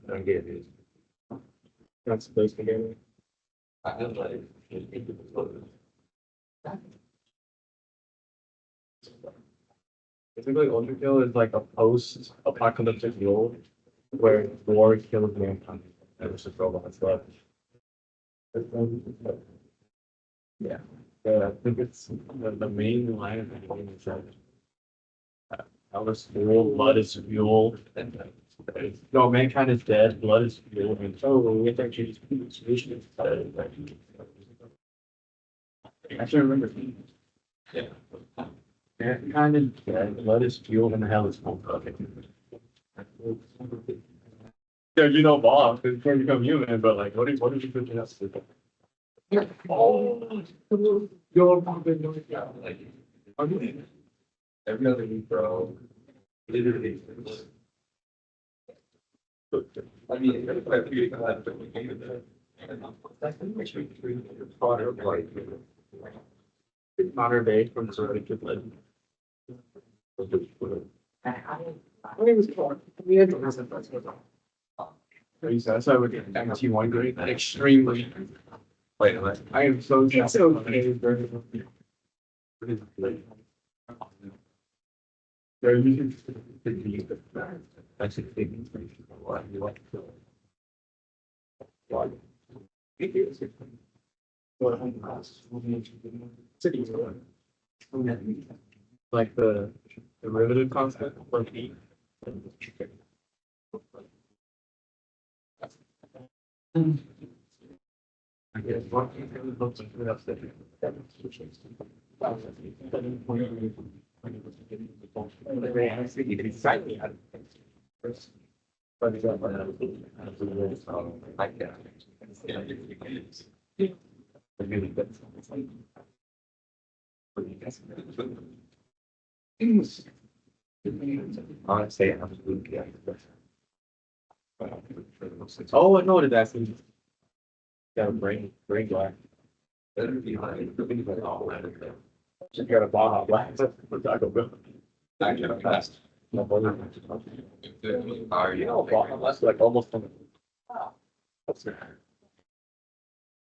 Don't get it. Not supposed to get it. I feel like Basically, Overkill is like a post-apocalyptic world where war kills mankind. And it's just robots left. Yeah. I think it's the main line of the game is that how this fuel, blood is fuel. No, mankind is dead, blood is fuel, and we have to actually solution. I should remember. yeah. Mankind is dead, blood is fuel, and hell is full. Okay. Yeah, you know, Bob, before you become human, but like, what are you thinking else? Oh, you're Like every other week, bro. Literally. I mean, if I figured out that we gave it that. Product like modern day from the sort of kid legend. When he was born, we had to listen to that. That's why I would get MT1 grade. Extremely. wait, what? I am so It's okay. They're using That's a big information. Why you like to cities. Like the derivative constant, like E. I guess what you really look like that's the Honestly, absolutely. Oh, I know what it actually. Got a brain black. Better be like, Just got a Baja black. Taco Bell. I get fast. My brother. Are You know, Baja Blast like almost. What's that?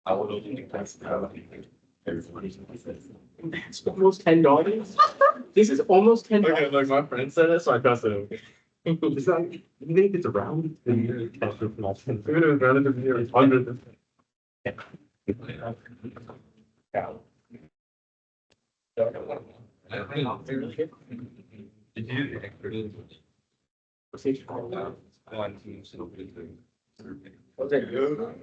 I would only pass everybody's. It's almost $10. This is almost $10. Okay, like my friend said it, so I trusted him. It's like, you think it's around? Even if it's relatively near, it's hundreds. Did you one team still good thing? Was it you?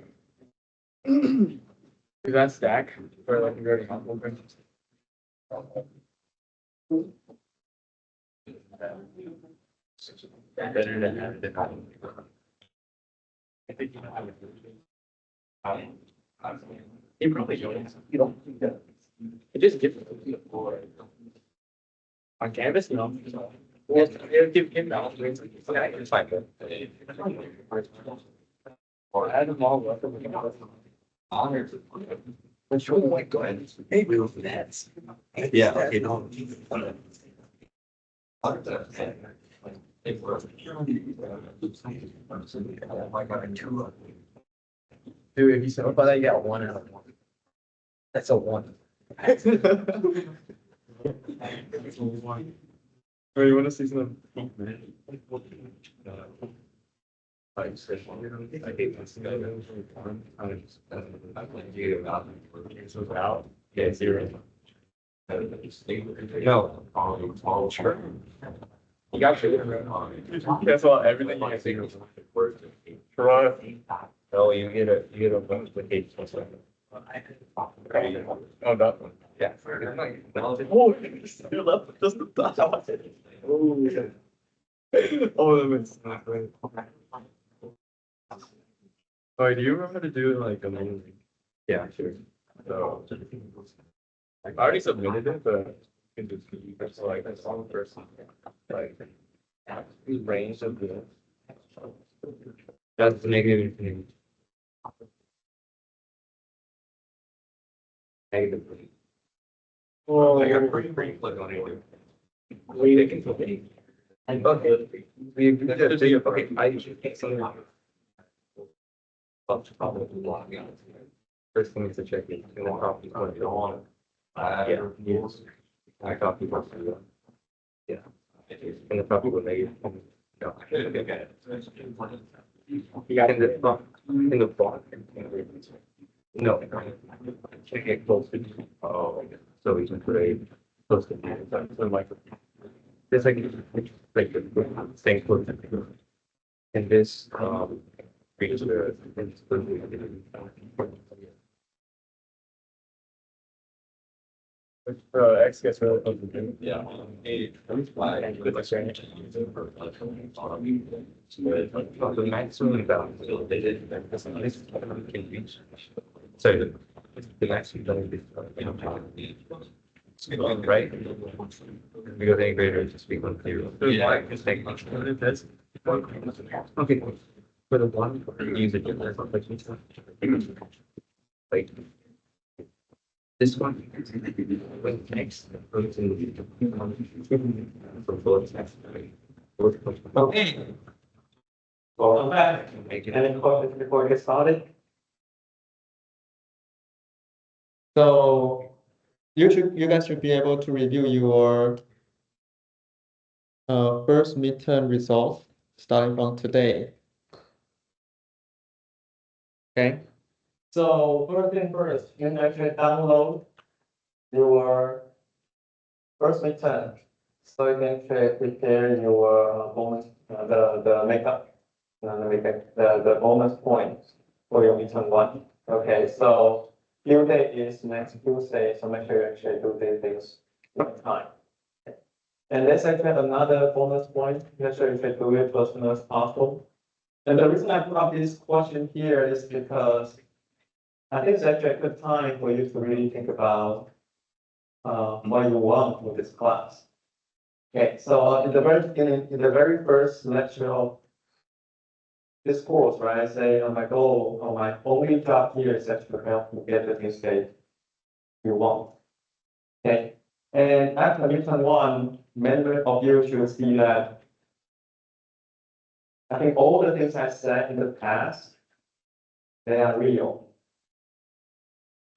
Is that stack for like very humble things? Better than have it. I think you know how to. You probably don't. You don't think that. It just gives it on canvas, no. Yes, it'll give him balance. It's fine. Or add them all up. Honor. But you're like, go ahead. Hey, we'll that's. Yeah, okay, no. Dude, if you said, but I got 1 out of 1. That's a 1. Oh, you want to see some? I hate this guy. I'm playing you about. So out. Yeah, 0. No, all sure. You got to. That's all. Everything you can see. Try. Oh, you get a bunch of cakes. Oh, that one. Yeah. Oh, you left just the thought. Oh, oh, that makes sense. Oh, do you remember how to do like a little? Yeah, sure. So, I already submitted it, but you can just keep it. So like that's all the first, like, range of the. That's negative thing. Negative. Oh, I got pretty click on it. Wait, I can put any. Okay, okay, I usually take some. Probably logging on. First thing is to check it, and then copy what you want. Yeah, yes. I copy what's the. Yeah. And the copy will make it. No, okay. You got In the block, in the block. No. Check it close to. Oh, so we can put a close to. So like. It's like the same close. And this, brings the. X gets really close to June. Yeah. The maximum value they did, this can reach. So the maximum value is, right? Because any greater is just equal to zero. Yeah. Just take much. Okay. For the one, use it. Like. This one. When next. Okay. Welcome back. Any questions before we get started? So you guys should be able to review your first midterm results starting from today. Okay. So first thing first, you can actually download your first midterm, so you can actually prepare your bonus, the makeup, the bonus points for your midterm one. Okay, so due date is next Tuesday, so make sure you actually do these things on time. And there's actually another bonus point, make sure you should do it as soon as possible. And the reason I put up this question here is because I think it's actually a good time for you to really think about what you want for this class. Okay, so in the very beginning, in the very first lecture of this course, right, I say my goal or my only job here is actually to help you get the things that you want. Okay, and after midterm one, many of you should see that I think all the things I said in the past, they are real.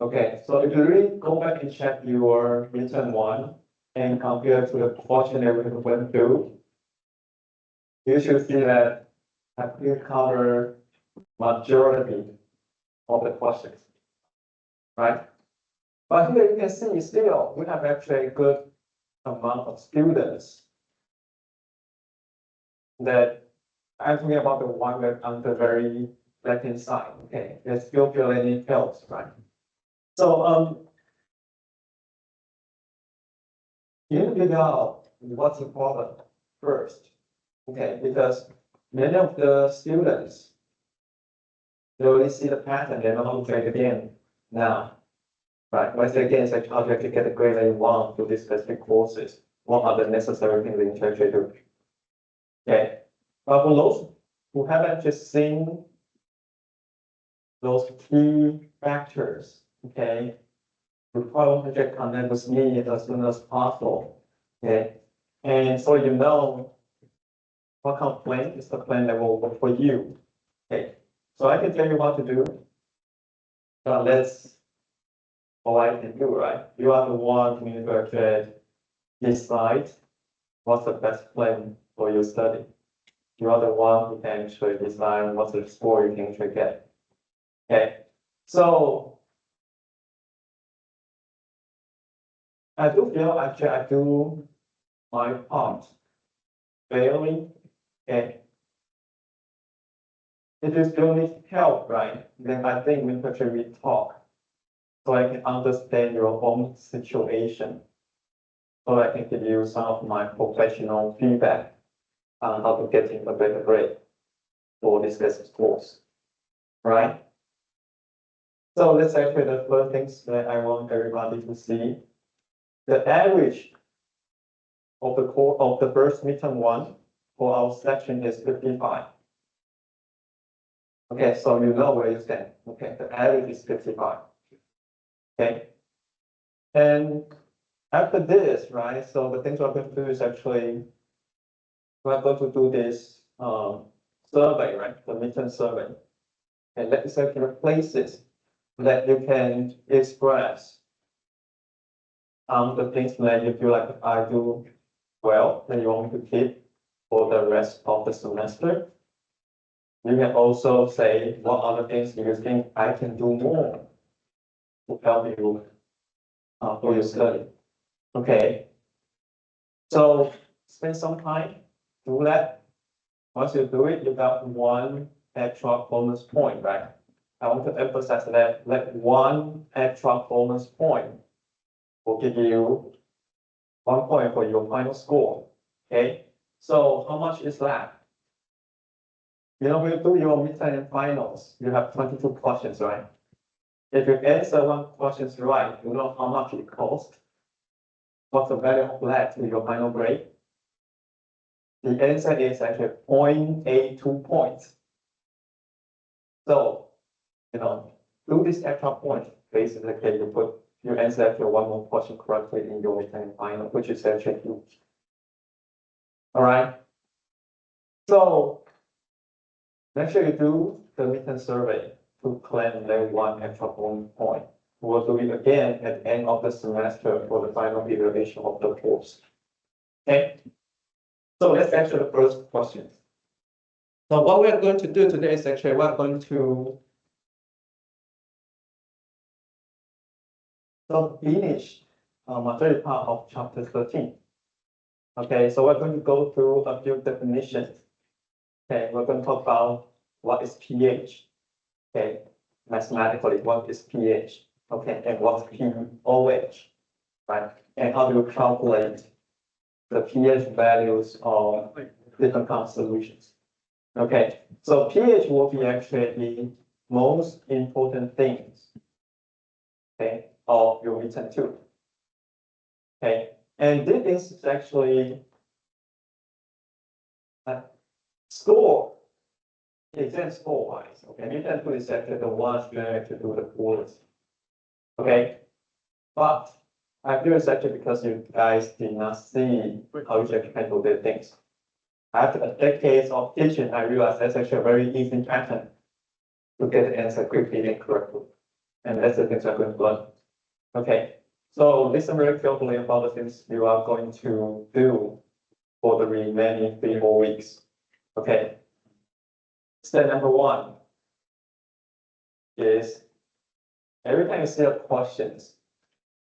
Okay, so if you really go back and check your midterm one and compare to the portion that we went through, you should see that I think cover majority of the questions, right? But here you can see still we have actually a good amount of students that I'm talking about the one that on the very left hand side. Okay, they still feel any helps, right? So you need to figure out what's the problem first. Okay, because many of the students they already see the pattern, they know how to try it again now. Right, once again, it's like how to actually get the grade that you want for these specific courses. What are the necessary things that you actually do? Okay, but for those who haven't just seen those key factors, okay, you probably should connect with me as soon as possible. Okay, and so you know what kind of plan is the plan that will work for you. Okay, so I can tell you what to do, but let's all I can do, right? You are the one to actually decide what's the best plan for your study. You are the one who can actually decide what's the score you can actually get. Okay, so I do feel actually I do my part fairly. Okay. If you still need help, right, then I think we actually talk so I can understand your own situation. So I can give you some of my professional feedback on how to get into a better grade for this business course, right? So that's actually the first things that I want everybody to see. The average of the core of the first midterm one for our section is 55. Okay, so you know where you stand. Okay, the average is 55. Okay, and after this, right? So the things we're going to do is actually we're going to do this survey, right? The midterm survey. And let's actually places that you can express the things that you feel like I do well, that you want me to keep for the rest of the semester. You can also say what other things do you think I can do more to help you for your study. Okay. So spend some time, do that. Once you do it, you got one extra bonus point, right? I want to emphasize that one extra bonus point will give you 1 point for your final score. Okay. So how much is that? You know, when you do your midterm and finals, you have 22 questions, right? If you answer one question right, you know how much it costs. What's the value of that to your final grade? The answer is actually 0.82 points. So, you know, do this extra point. Basically, you answer actually one more question correctly in your midterm final, which is actually huge. All right. So make sure you do the midterm survey to claim that one extra bonus point. We'll do it again at the end of the semester for the final evaluation of the course. Okay. So let's answer the first question. So what we are going to do today is actually we're going to finish majority part of chapter 13. Okay, so we're going to go through a few definitions. Okay, we're going to talk about what is pH. Okay, mathematically, what is pH? Okay, and what's pOH, right? And how do you calculate the pH values of different kind of solutions? Okay, so pH will be actually the most important things, okay, of your midterm 2. Okay, and this is actually score, exam score wise. Okay, midterm 2 is actually the ones you have to do the poorest. Okay, but I feel it's actually because you guys did not see how you actually handle the things. After a decade of teaching, I realized that's actually a very easy pattern to get the answer quickly and correctly. And that's the things I'm going to learn. Okay, so listen very carefully about the things you are going to do for the remaining 3 more weeks. Okay. Step number 1 is every time you see a questions,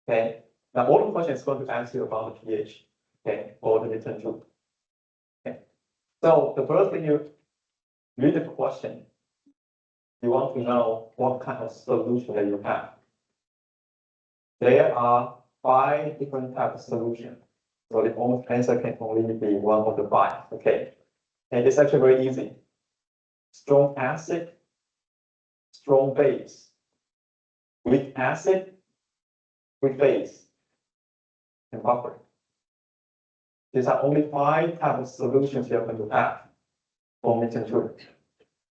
okay, now all the questions is going to ask you about the pH, okay, or the midterm 2. Okay. So the first thing you read the question, you want to know what kind of solution that you have. There are 5 different types of solutions. So the answer can only be one of the 5. Okay. And it's actually very easy. Strong acid, strong base, weak acid, weak base, and buffer. These are only 5 types of solutions you're going to have for midterm 2.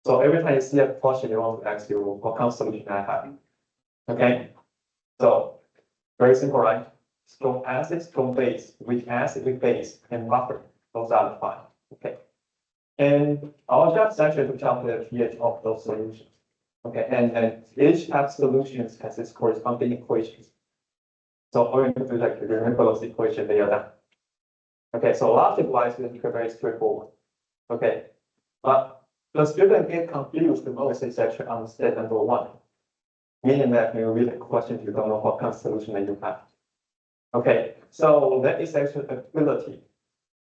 So every time you see a question, you want to ask you what kind of solution I have. Okay. So very simple, right? Strong acid, strong base, weak acid, weak base, and buffer. Those are the 5. Okay. And our job is actually to calculate the pH of those solutions. Okay, and each type of solutions has its corresponding equations. So all you need to do is like remember those equations, they are done. Okay, so logic-wise, it's very straightforward. Okay, but the student get confused the most is actually on step number 1. Meaning that when you read the question, you don't know what kind of solution that you have. Okay, so that is actually an ability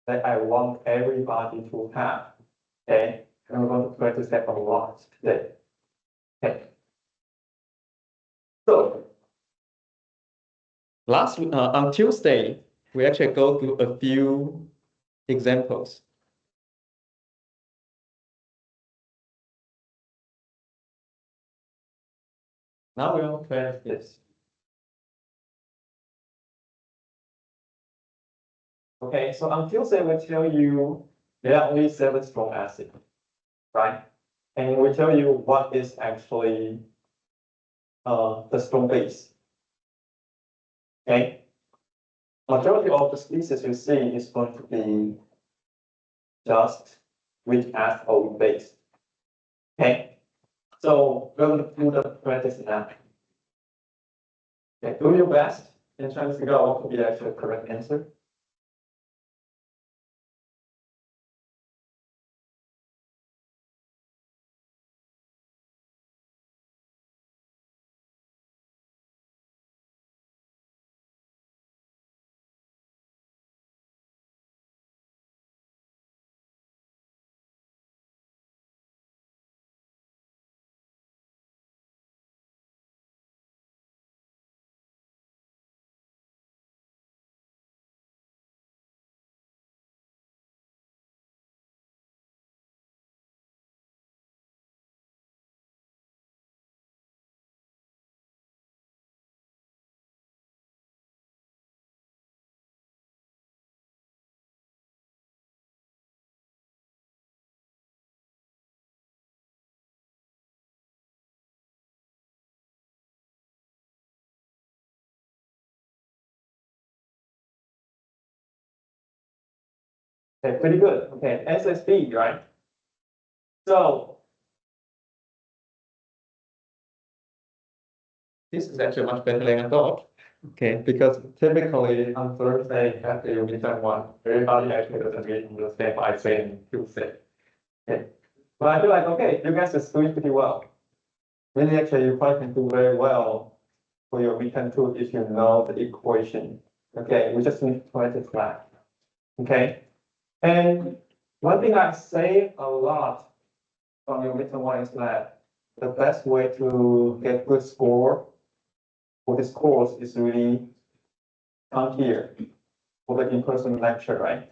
that I want everybody to have. Okay, and we're going to practice that a lot today. Okay. So on Tuesday, we actually go through a few examples. Now we'll practice this. Okay, so on Tuesday, we tell you there are only 7 strong acids, right? And we tell you what is actually the strong base. Okay, majority of the species you see is going to be just which ask or which base. Okay, so we're going to do the practice now. Okay, do your best in trying to figure out what could be the actual correct answer. Okay, pretty good. Okay, answer is B, right? So this is actually much better than I thought. Okay, because typically on Thursday after your midterm one, everybody actually doesn't really understand what I say and you say. Okay, but I feel like okay, you guys are doing pretty well. Really, actually, you probably can do very well for your midterm two if you know the equation. Okay, we just need to practice that. Okay, and one thing I say a lot from your midterm one is that the best way to get good score for this course is really come here for the in-person lecture, right?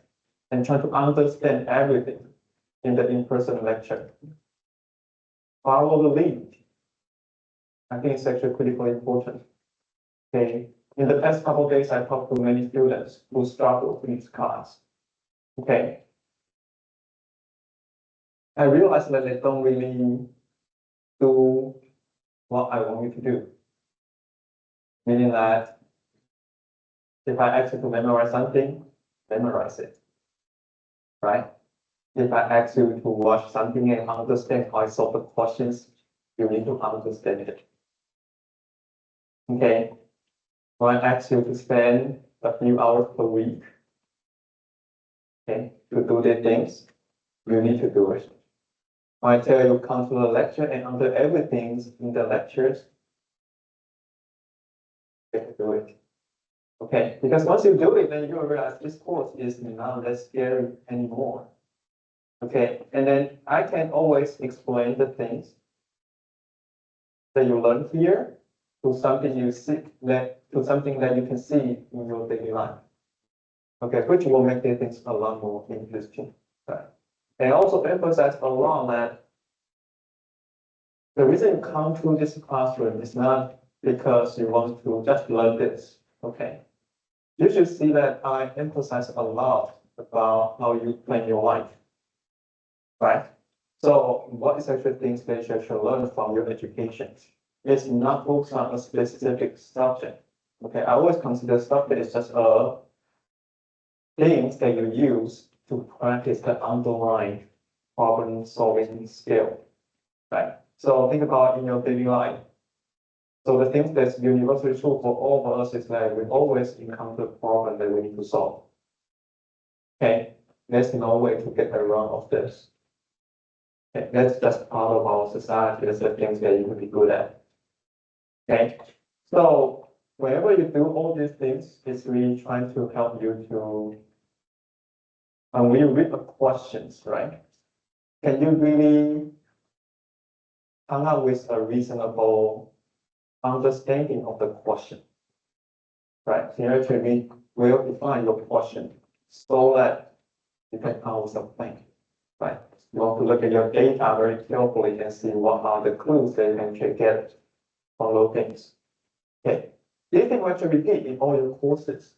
And try to understand everything in the in-person lecture. Follow the lead. I think it's actually critically important. Okay. In the past couple of days, I talked to many students who struggle with this class. Okay. I realized that they don't really do what I want you to do. Meaning that if I ask you to memorize something, memorize it. Right? If I ask you to watch something and understand how I solve the questions, you need to understand it. Okay. When I ask you to spend a few hours per week, okay, to do the things, you need to do it. When I tell you come to the lecture and under everything in the lectures, you have to do it. Okay, because once you do it, then you will realize this course is not that scary anymore. Okay, and then I can always explain the things that you learn here to something you see to something that you can see in your daily life. Okay, which will make the things a lot more interesting. Right? And also emphasize a lot that the reason you come to this classroom is not because you want to just learn this. Okay. You should see that I emphasize a lot about how you plan your life. Right? So what is actually things that you should learn from your education? It's not focused on a specific subject. Okay, I always consider subject is just a things that you use to practice the underlying problem solving skill. Right? So think about in your daily life. So the things that's universally true for all of us is that we always encounter a problem that we need to solve. Okay, there's no way to get around of this. Okay, that's just part of our society. That's the things that you would be good at. Okay, so whenever you do all these things, it's really trying to help you to, when you read the questions, right? Can you really come up with a reasonable understanding of the question? Right, you actually will define your question so that you can come with a plan. Right, you want to look at your data very carefully and see what are the clues that you can get from those things. Okay, this thing actually repeat in all your courses.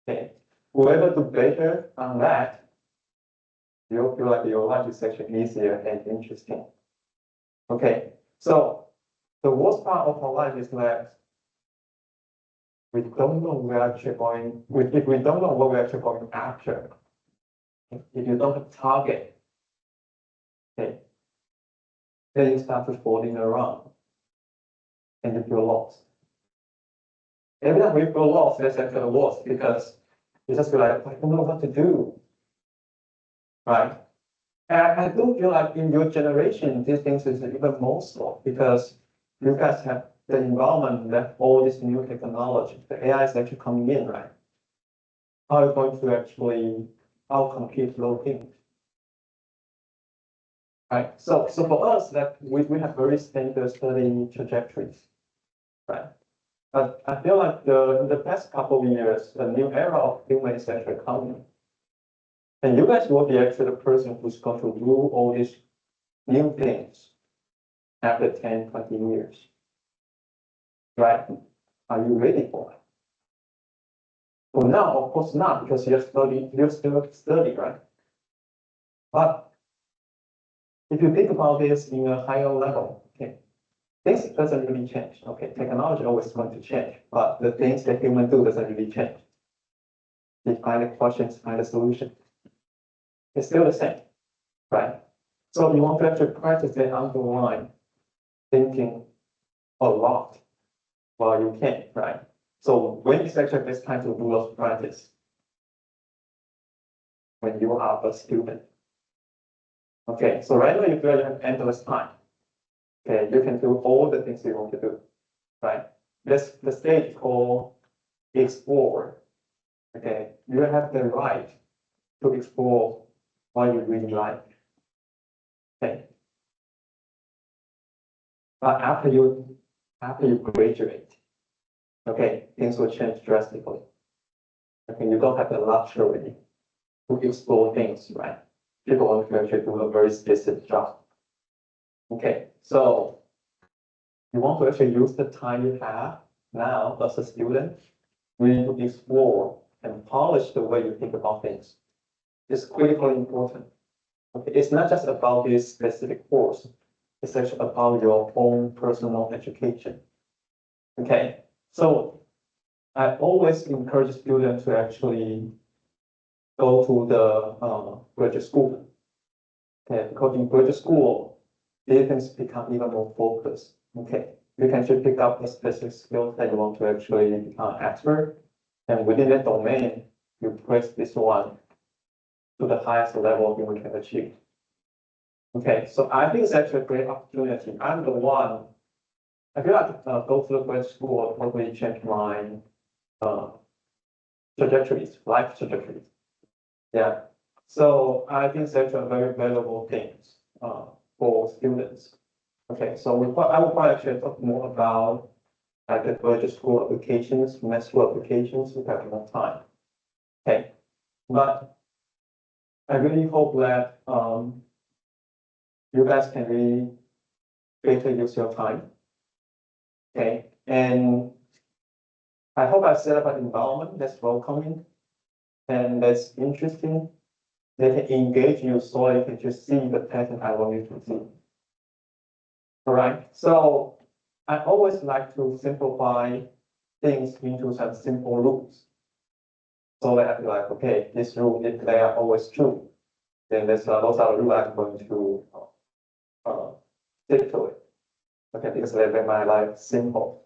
Okay, whoever do better on that, you'll feel like your life is actually easier and interesting. Okay, so the worst part of our life is that we don't know where we're actually going. If we don't know what we're actually going after, If you don't have target, okay, then you start to falling around and you feel lost. Every time we feel lost, that's actually worse because you just feel like, I don't know what to do, right? And I do feel like in your generation, these things is even more so because you guys have the environment that all this new technology, the AI is actually coming in, right? How are you going to actually outcompete those things? Right. So for us, that we have very standard study trajectories, right? But I feel like in the past couple of years, the new era of human is actually coming. And you guys will be actually the person who's going to do all these new things after 10, 20 years. Right? Are you ready for it? Well, now, of course not, because you're still studying, right? But if you think about this in a higher level, okay, things doesn't really change. Okay, technology always going to change, but the things that humans do doesn't really change. They find the questions, find the solution. It's still the same, right? So you want to actually practice the underlying thinking a lot while you can, right? So when is actually the best time to do those practice? When you are a student. Okay, so right now you feel you have endless time. Okay, you can do all the things you want to do, right? This the stage called explore. Okay, you have the right to explore what you really like. Okay, but after you graduate, okay, things will change drastically. Okay, you don't have the luxury to explore things, right? People want to actually do a very specific job. Okay, so you want to actually use the time you have now as a student, really to explore and polish the way you think about things. It's critically important. Okay, it's not just about this specific course. It's actually about your own personal education. Okay, so I always encourage students to actually go to the graduate school. Okay, because in graduate school, these things become even more focused. Okay, you can actually pick up the specific skills that you want to actually become expert, and within that domain, you press this one to the highest level you can achieve. Okay, so I think it's actually a great opportunity. I'm the one. I feel like go to the grad school totally changed my trajectories, life trajectories. Yeah. So I think it's actually a very valuable thing for students. Okay, so I will probably actually talk more about like the graduate school applications, med school applications. We have more time. Okay, but I really hope that you guys can really better use your time. Okay, and I hope I set up an environment that's welcoming and that's interesting, that can engage you so you can just see the pattern I want you to see. All right, so I always like to simplify things into some simple rules. So that I feel like, okay, this rule, if they are always true, then those are the rules I'm going to stick to it. Okay, because they make my life simple.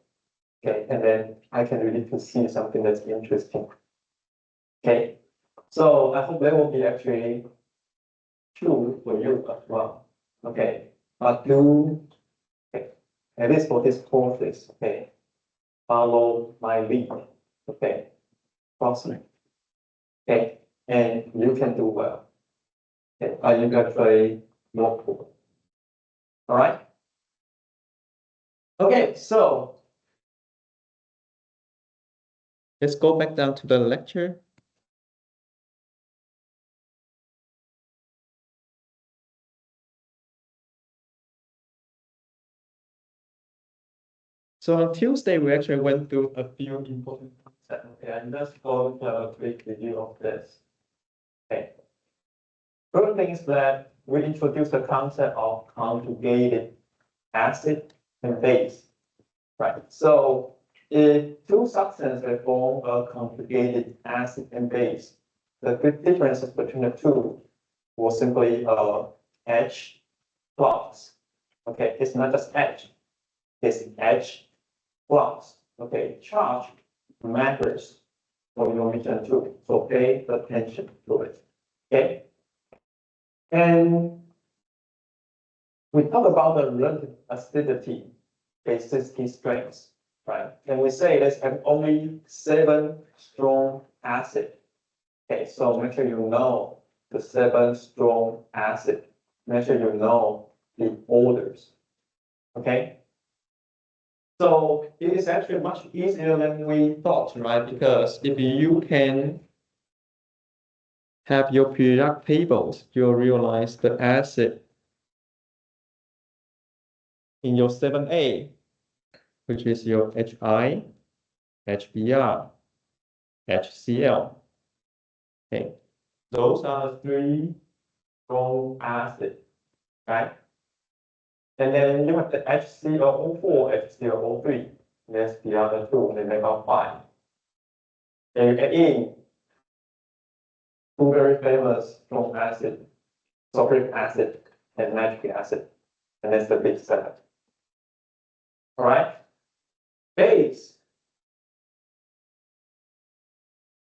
Okay, and then I can really see something that's interesting. Okay, so I hope that will be actually true for you as well. Okay, but do, okay, at least for this courses, okay, follow my lead. Okay, awesome. Okay, and you can do well. Okay, you can actually work for it. All right. Okay, so let's go back down to the lecture. So on Tuesday, we actually went through a few important concepts. Okay, and let's go a quick review of this. Okay. First thing is that we introduced the concept of conjugated acid and base. Right. So if two substances form a conjugated acid and base, the big differences between the two was simply edge flux. Okay, it's not just edge, it's edge flux. Okay, charge matters for your mission too, so pay attention to it. Okay, and we talk about the relative acidity basis key strengths, right? And we say there's only 7 strong acid. Okay, so make sure you know the 7 strong acid. Make sure you know the orders. Okay. So it is actually much easier than we thought, right? Because if you can have your periodic tables, you'll realize the acid in your 7A, which is your HI, HBr, HCl. Okay, those are the 3 strong acids, right? And then you have the HClO4, HClO3. That's the other 2, they make up 5. And you can in 2 very famous strong acids, sulfuric acid and nitric acid. And that's the big setup. All right. Base.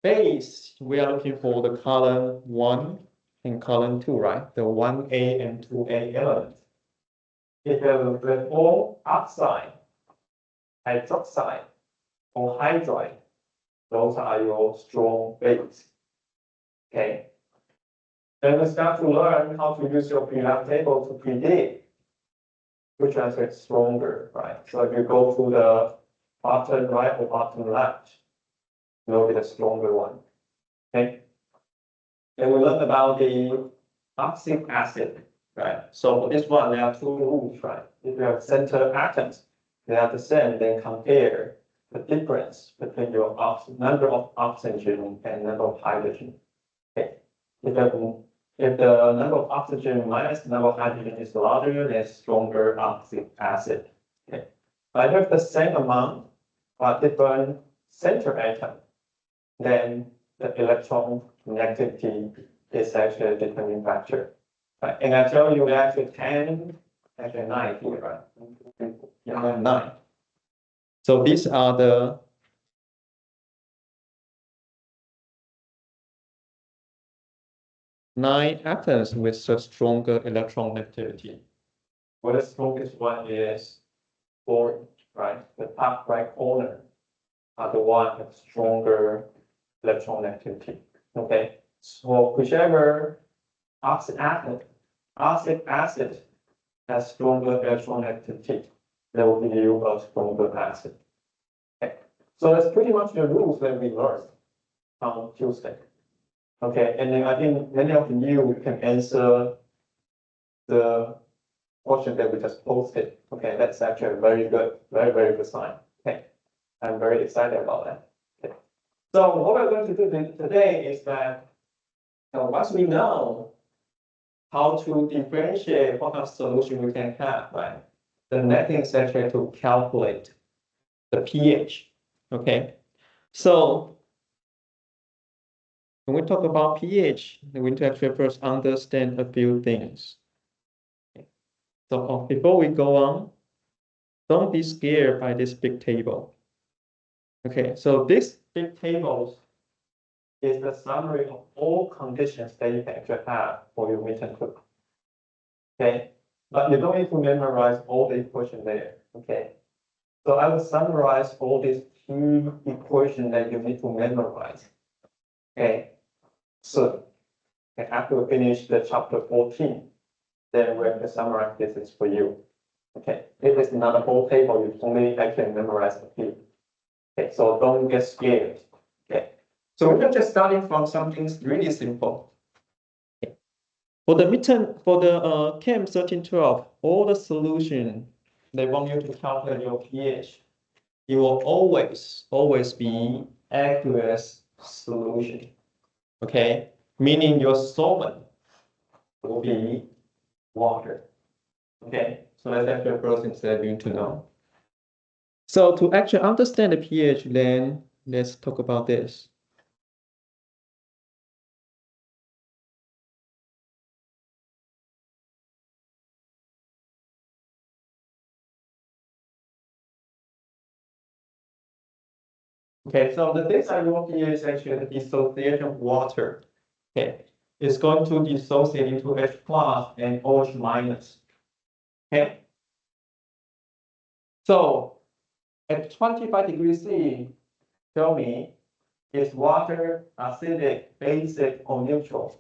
Base, we are looking for the column 1 and column 2, right? The 1A and 2A elements. If you have the 4 oxide, hydroxide, or hydride, those are your strong base. Okay. Then we start to learn how to use your periodic table to predict which answer is stronger, right? So if you go to the bottom right or bottom left, you'll be the stronger one. Okay. Then we learn about the oxalic acid, right? So for this one, there are 2 rules, right? If you have center atoms, they are the same, then compare the difference between your number of oxygen and number of hydrogen. Okay. If the number of oxygen minus the number of hydrogen is larger, then stronger oxalic acid. Okay. But if you have the same amount but different center atom, then the electron negativity is actually a determining factor. Right? And I tell you actually 10, actually 9 here, right? Yeah, 9. So these are the nine atoms with such stronger electron negativity. Well, the strongest one is 4, right? The top right corner are the one with stronger electron negativity. Okay, so whichever oxalic acid has stronger electron negativity, that will give you a stronger acid. Okay, so that's pretty much the rules that we learned on Tuesday. Okay, and then I think many of you can answer the question that we just posted. Okay, that's actually very good, very good sign. Okay, I'm very excited about that. Okay. So what we're going to do today is that once we know how to differentiate what kind of solution we can have, right? The next thing is actually to calculate the pH. Okay, so when we talk about pH, we need to actually first understand a few things. Okay. So before we go on, don't be scared by this big table. Okay, so this big table is the summary of all conditions that you can actually have for your midterm group. Okay, but you don't need to memorize all the equations there. Okay, so I will summarize all these key equations that you need to memorize. Okay, so after we finish the chapter 14, then we have to summarize this is for you. Okay, this is not a whole table, you only actually memorize a few. Okay, so don't get scared. Okay, so we're just starting from something really simple. Okay. For the midterm, for the CHEM1312, all the solution they want you to calculate your pH, it will always be aqueous solution. Okay, meaning your solvent will be water. Okay, so that's actually the first thing that you need to know. So to actually understand the pH, then let's talk about this. Okay, so the things I wrote here is actually the dissociation of water. Okay, it's going to dissociate into H plus and OH minus. Okay, so at 25 degrees C, tell me, is water acidic, basic, or neutral?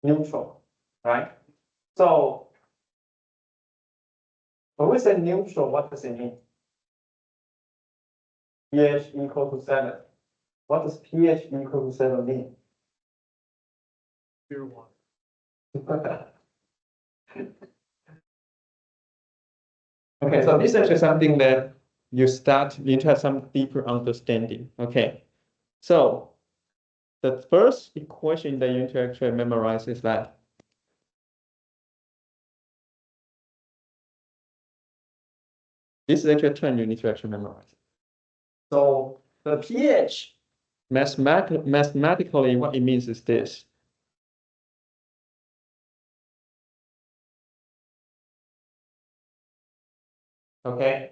Neutral, right? So when we say neutral, what does it mean? pH equal to 7. What does pH equal to 7 mean? Pure water. Okay, so this is actually something that you need to have some deeper understanding. Okay, so the first equation that you need to actually memorize is that this is actually a term you need to actually memorize. So the pH, mathematically, what it means is this. Okay,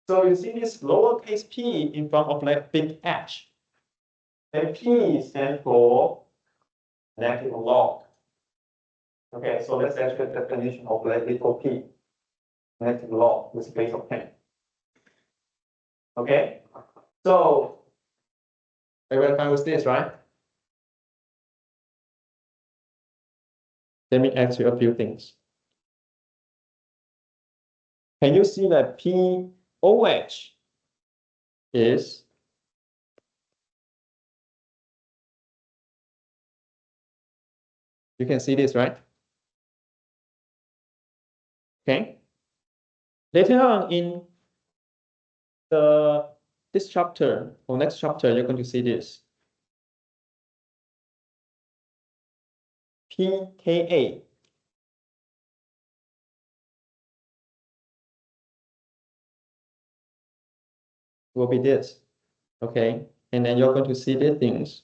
so you see this lowercase p in front of like big H. And P stands for negative log. Okay, so that's actually the definition of like little p. Negative log with base of 10. Okay, so everyone fine with this, right? Let me ask you a few things. Can you see that POH is you can see this, right? Okay. Later on in this chapter or next chapter, you're going to see this. pKa will be this. Okay. And then you're going to see the things.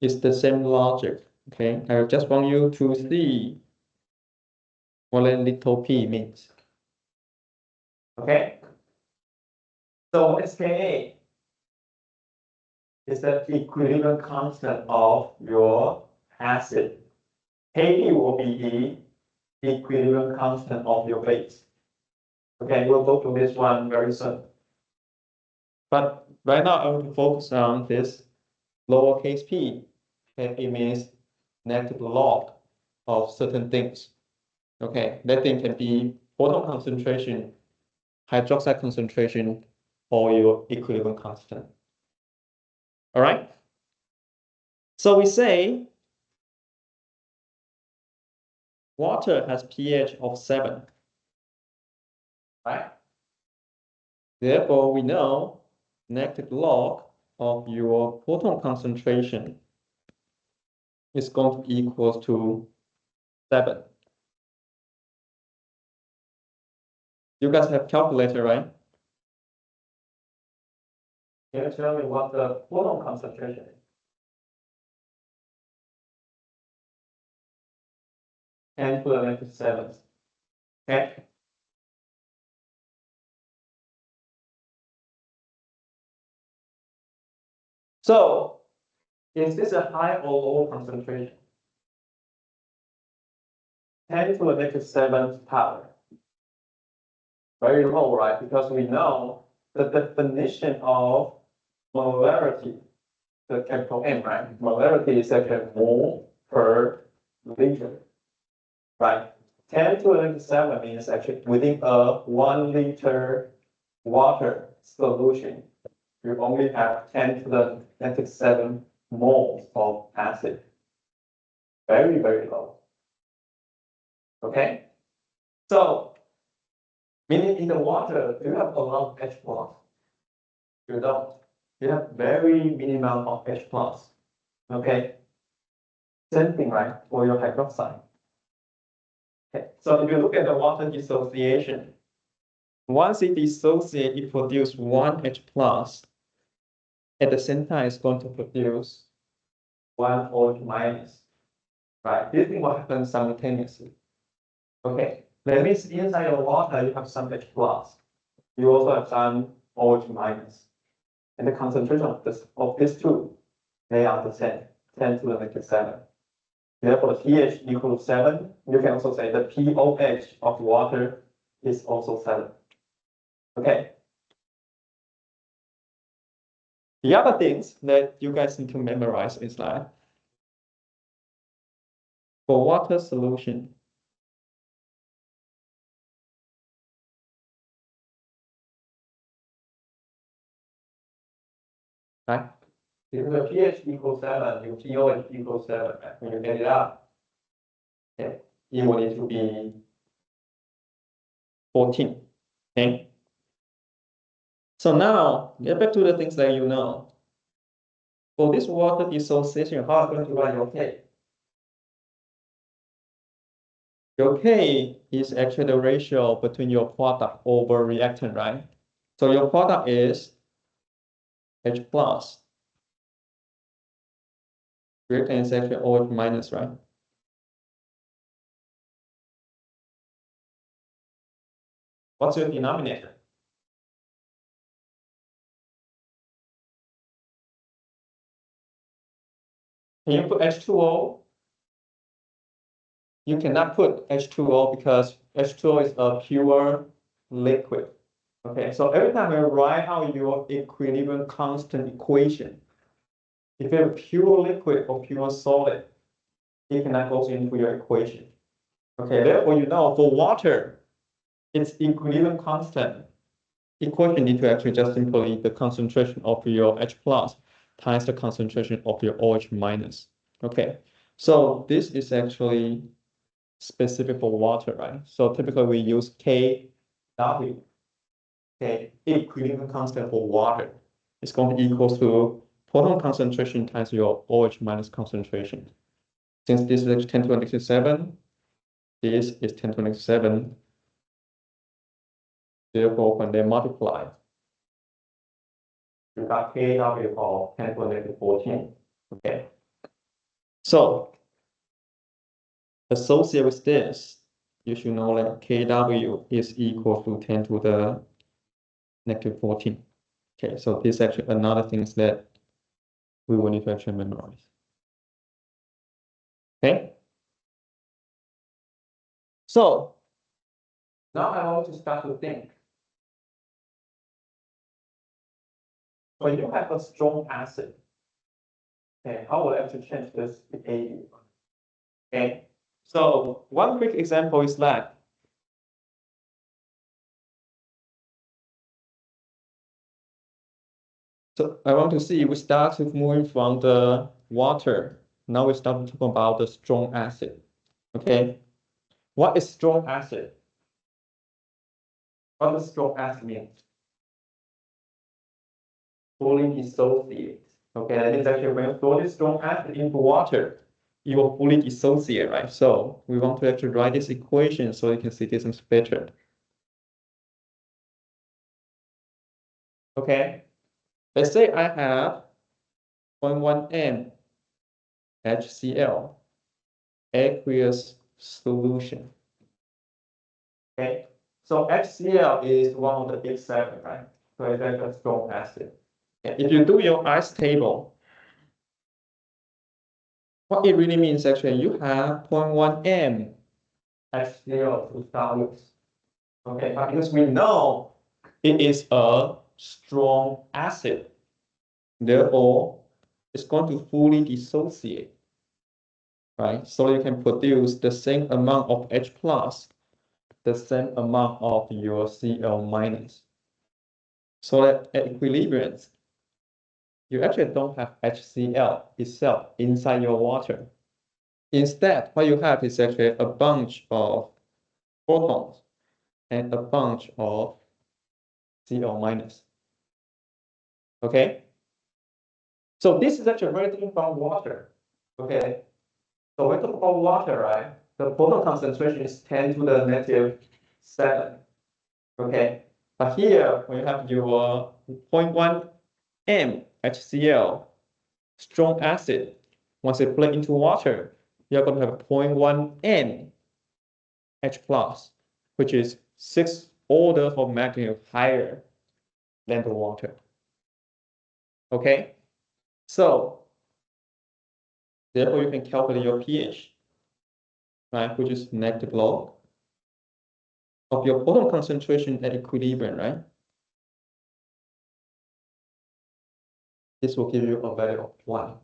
It's the same logic. Okay. I just want you to see what a little p means. Okay. So what is Ka? Is the equilibrium constant of your acid. Kb will be the equilibrium constant of your base. Okay, we'll go to this one very soon. But right now, I want to focus on this lowercase p. And it means negative log of certain things. Okay, that thing can be proton concentration, hydroxide concentration, or your equilibrium constant. All right. So we say water has pH of 7. Right? Therefore, we know negative log of your proton concentration is going to be equal to 7. You guys have calculator, right? Can you tell me what the proton concentration is? 10 to the negative 7. Okay. So, is this a high or low concentration? 10 to the negative 7th power. Very low, right? Because we know the definition of molarity, the capital M, right? Molarity is actually mole per liter, right? 10 to the negative 7 means actually within a 1 liter water solution, you only have 10 to the negative 7 moles of acid. Very, very low. Okay? So, meaning in the water, do you have a lot of H plus? You don't. You have very minimum of H plus. Okay? Same thing, right, for your hydroxide. Okay. So if you look at the water dissociation, once it dissociates, it produces 1 H plus. At the same time, it's going to produce 1 OH minus. Right? This thing will happen simultaneously. Okay. That means inside the water, you have some H plus. You also have some OH minus. And the concentration of these two, they are the same, 10 to the negative 7. Therefore, the pH equals 7. You can also say the pOH of water is also 7. Okay. The other things that you guys need to memorize is that for water solution, right? If the pH equals 7, your pOH equals 7, right? When you get it up, okay, it will need to be 14. Okay. So now get back to the things that you know. For this water dissociation, how are you going to write your K? Your K is actually the ratio between your product over reactant, right? So your product is H plus. Reactant is actually OH minus, right? What's your denominator? Can you put H2O? You cannot put H2O because H2O is a pure liquid. Okay, so every time you write out your equilibrium constant equation, if you have pure liquid or pure solid, it cannot go into your equation. Okay, therefore you know for water, its equilibrium constant equation need to actually just simply the concentration of your H plus times the concentration of your OH minus. Okay, so this is actually specific for water, right? So typically we use KW. Okay, equilibrium constant for water is going to equal to proton concentration times your OH minus concentration. Since this is 10 to the negative 7, this is 10 to the negative 7. Therefore, when they multiply, you got KW of 10 to the negative 14. Okay. So associated with this, you should know that KW is equal to 10 to the negative 14. Okay, so this is actually another things that we will need to actually memorize. Okay. So now I want to start to think. When you have a strong acid, okay, how will I actually change this behavior? Okay, so one quick example is that so I want to see we start with moving from the water. Now we start to talk about the strong acid. Okay, what is strong acid? What does strong acid mean? Fully dissociate. Okay, that means actually when you throw this strong acid into water, it will fully dissociate, right? So we want to actually write this equation so you can see this is better. Okay, let's say I have 0.1 m HCl aqueous solution. Okay, so HCl is one of the big seven, right? So it's like a strong acid. Okay. If you do your ice table, what it really means actually, you have 0.1 m HCl to start with. Okay, but because we know it is a strong acid, therefore it's going to fully dissociate. Right? So you can produce the same amount of H plus, the same amount of your Cl minus. So that at equilibrium, you actually don't have HCl itself inside your water. Instead, what you have is actually a bunch of protons and a bunch of Cl minus. Okay? So this is actually very different from water. Okay? So when we talk about water, right? The proton concentration is 10 to the negative 7. Okay, but here when you have your 0.1 m HCl strong acid, once it plug into water, you're going to have 0.1 n H plus, which is 6 orders of magnitude higher than the water. Okay, so therefore you can calculate your pH, right, which is negative log of your proton concentration at equilibrium, right? This will give you a value of 1.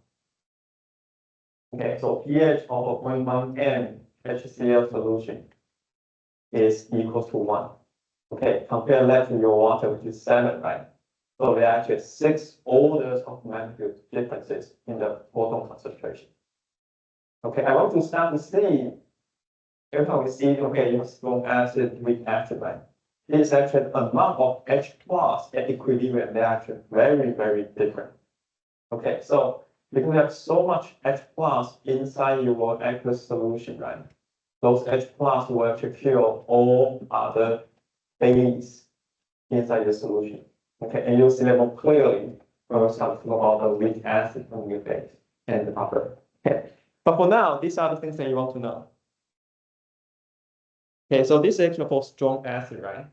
Okay, so pH of a 0.1 m HCl solution is equal to 1. Okay, compare that to your water, which is 7, right? So there are actually 6 orders of magnitude differences in the proton concentration. Okay, I want to start to see, every time we see, okay, you have strong acid, weak acid, right? It's actually amount of H plus at equilibrium, they're actually very, very different. Okay, so because you have so much H plus inside your aqueous solution, right? Those H plus will actually kill all other bases inside the solution. Okay, and you'll see them more clearly when we start talking about the weak acid on your base and the upper. Okay, but for now, these are the things that you want to know. Okay, so this is actually for strong acid, right?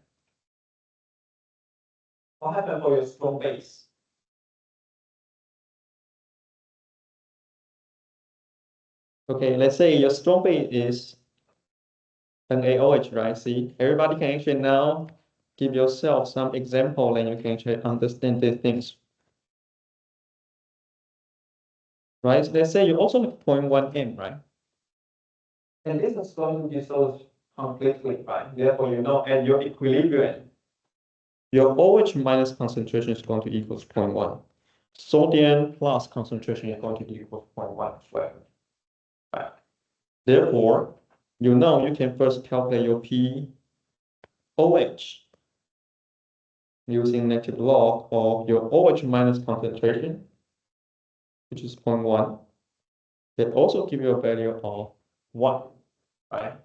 What happens for your strong base? Okay, let's say your strong base is an AOH, right? See, everybody can actually now give yourself some example and you can actually understand these things. Right? So let's say you also have 0.1 m, right? And this is going to be solved completely, right? Therefore, you know, at your equilibrium, your OH minus concentration is going to equal 0.1. Sodium plus concentration is going to equal 0.1 as well. Right? Therefore, you know you can first calculate your pOH using negative log of your OH minus concentration, which is 0.1. They also give you a value of 1, right?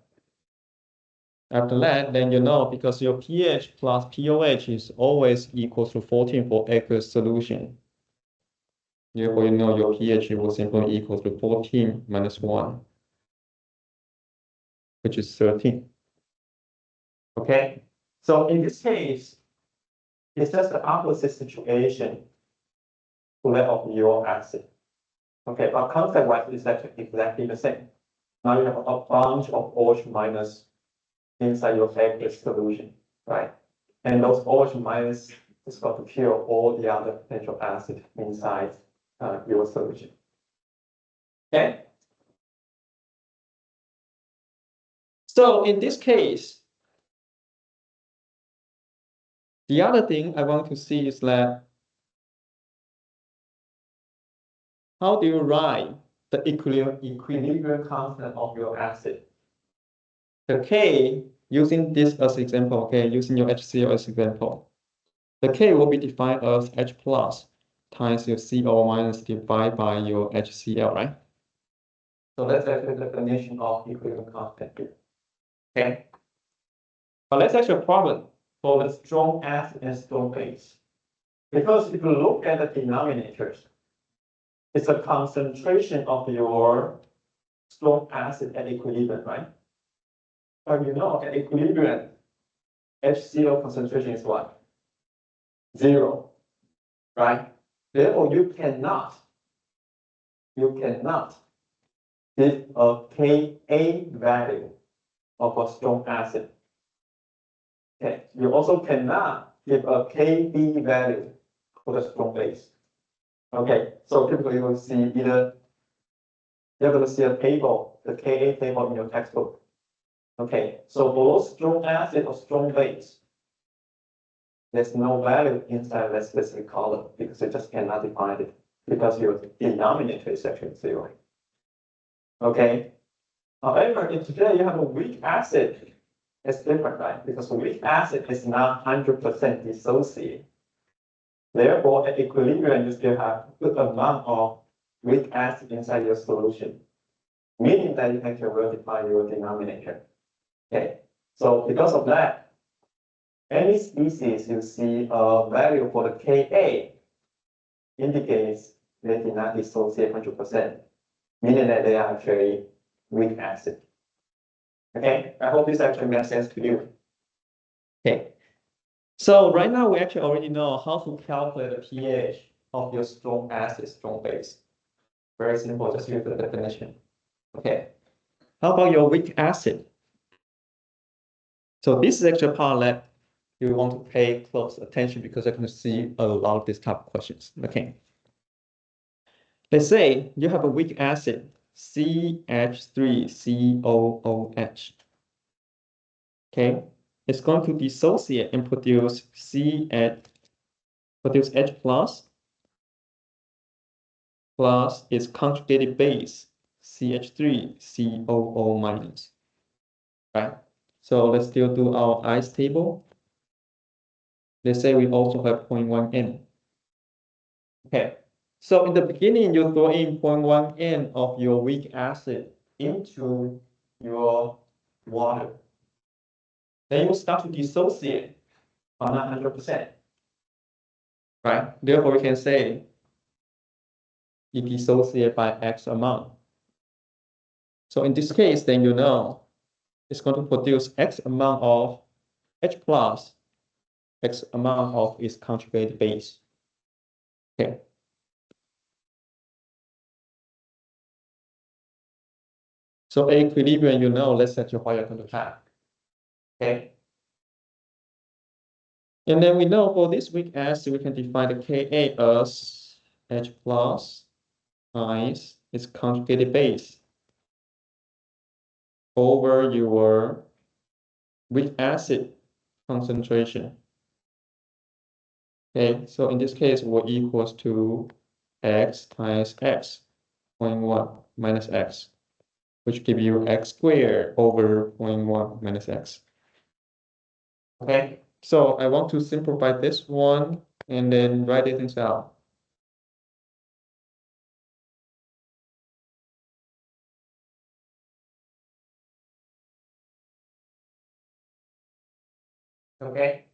After that, then you know because your pH plus pOH is always equal to 14 for aqueous solution. Therefore, you know your pH will simply equal to 14 minus 1, which is 13. Okay, so in this case, it's just the opposite situation to that of your acid. Okay, but concept-wise, it's actually exactly the same. Now you have a bunch of OH minus inside your aqueous solution, right? And those OH minus is going to kill all the other potential acid inside your solution. Okay? So in this case, the other thing I want to see is that how do you write the equilibrium constant of your acid? The K, using this as example, okay, using your HCl as example, the K will be defined as H plus times your CO minus divided by your HCl, right? So that's actually the definition of equilibrium constant here. Okay. But let's actually a problem for the strong acid and strong base. Because if you look at the denominators, it's a concentration of your strong acid at equilibrium, right? But you know, at equilibrium, HCl concentration is what? 0, right? Therefore, you cannot give a Ka value of a strong acid. Okay, you also cannot give a Kb value for the strong base. Okay, so typically you will see either you're going to see a table, the Ka table in your textbook. Okay, so for those strong acid or strong base, there's no value inside that specific column because you just cannot define it because your denominator is actually 0. Okay. However, if today you have a weak acid, it's different, right? Because weak acid is not 100% dissociated. Therefore, at equilibrium, you still have a good amount of weak acid inside your solution, meaning that you actually will define your denominator. Okay. So because of that, any species you see a value for the Ka indicates they did not dissociate 100%, meaning that they are actually weak acid. Okay, I hope this actually makes sense to you. Okay, So right now, we actually already know how to calculate the pH of your strong acid, strong base. Very simple, just use the definition. Okay. How about your weak acid? So this is actually a part that you want to pay close attention because you're going to see a lot of these type of questions. Okay. Let's say you have a weak acid, CH3COOH. Okay. It's going to dissociate and produce H plus its conjugated base, CH3COO minus. Right? So let's still do our ice table. Let's say we also have 0.1 N. Okay. So in the beginning, you throw in 0.1 N of your weak acid into your water. Then you start to dissociate, but not 100%. Right? Therefore, we can say it dissociates by X amount. So in this case, then you know it's going to produce X amount of H plus, X amount of its conjugated base. Okay. So equilibrium, you know, let's set what you're going to have. Okay. And then we know for this weak acid, we can define the Ka as H plus times its conjugated base over your weak acid concentration. Okay, so in this case, what equals to X times X, 0.1 minus X, which give you X squared over 0.1 minus X. Okay, so I want to simplify this one and then write it out. Okay.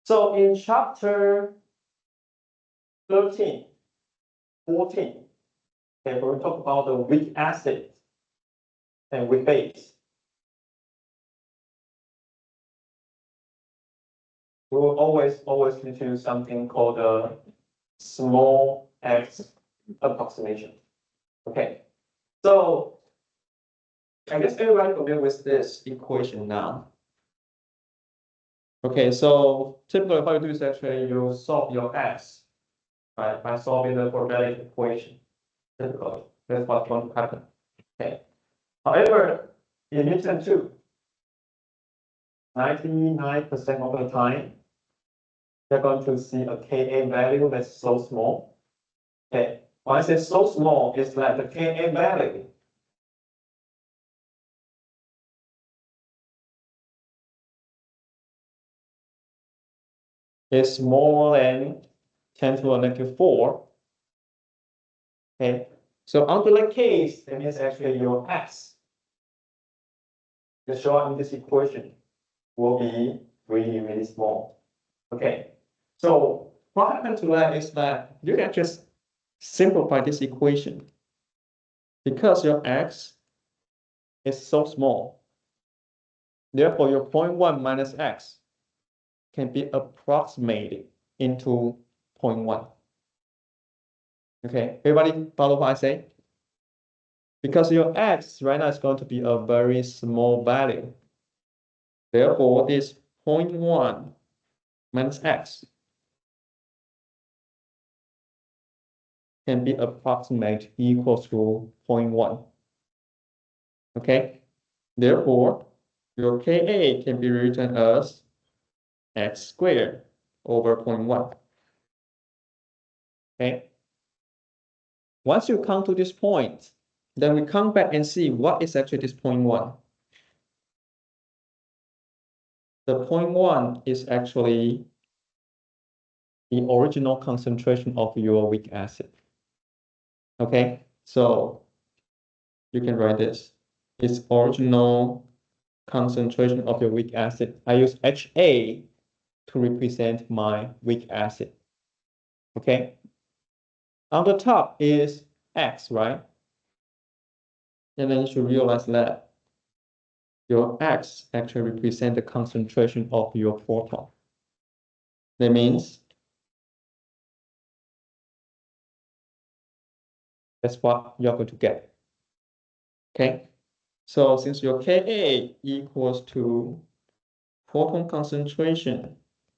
So in chapter 13, 14, okay, we talk about the weak acid and weak base. We will always use something called a small x approximation. Okay, so I guess everybody familiar with this equation now. Okay, so typically what you do is actually you solve your x, right, by solving the quadratic equation. Typically, that's what's going to happen. Okay. However, in Newton 2, 99% of the time, you're going to see a Ka value that's so small. Okay, when I say so small, it's like the Ka value is smaller than 10 to the negative 4. Okay, so under the case, that means actually your x, the shown in this equation, will be really, really small. Okay, so what happened to that is that you can just simplify this equation because your x is so small. Therefore, your 0.1 minus x can be approximated into 0.1. Okay, everybody follow what I say? Because your x right now is going to be a very small value. Therefore, this 0.1 minus x can be approximate equal to 0.1. Okay, therefore, your Ka can be written as x squared over 0.1. Okay. Once you come to this point, then we come back and see what is actually this 0.1. The 0.1 is actually the original concentration of your weak acid. Okay, so you can write this. It's original concentration of your weak acid. I use HA to represent my weak acid. Okay, on the top is X, right? And then you should realize that your X actually represent the concentration of your photon. That means that's what you're going to get. Okay, so since your Ka equals to photon concentration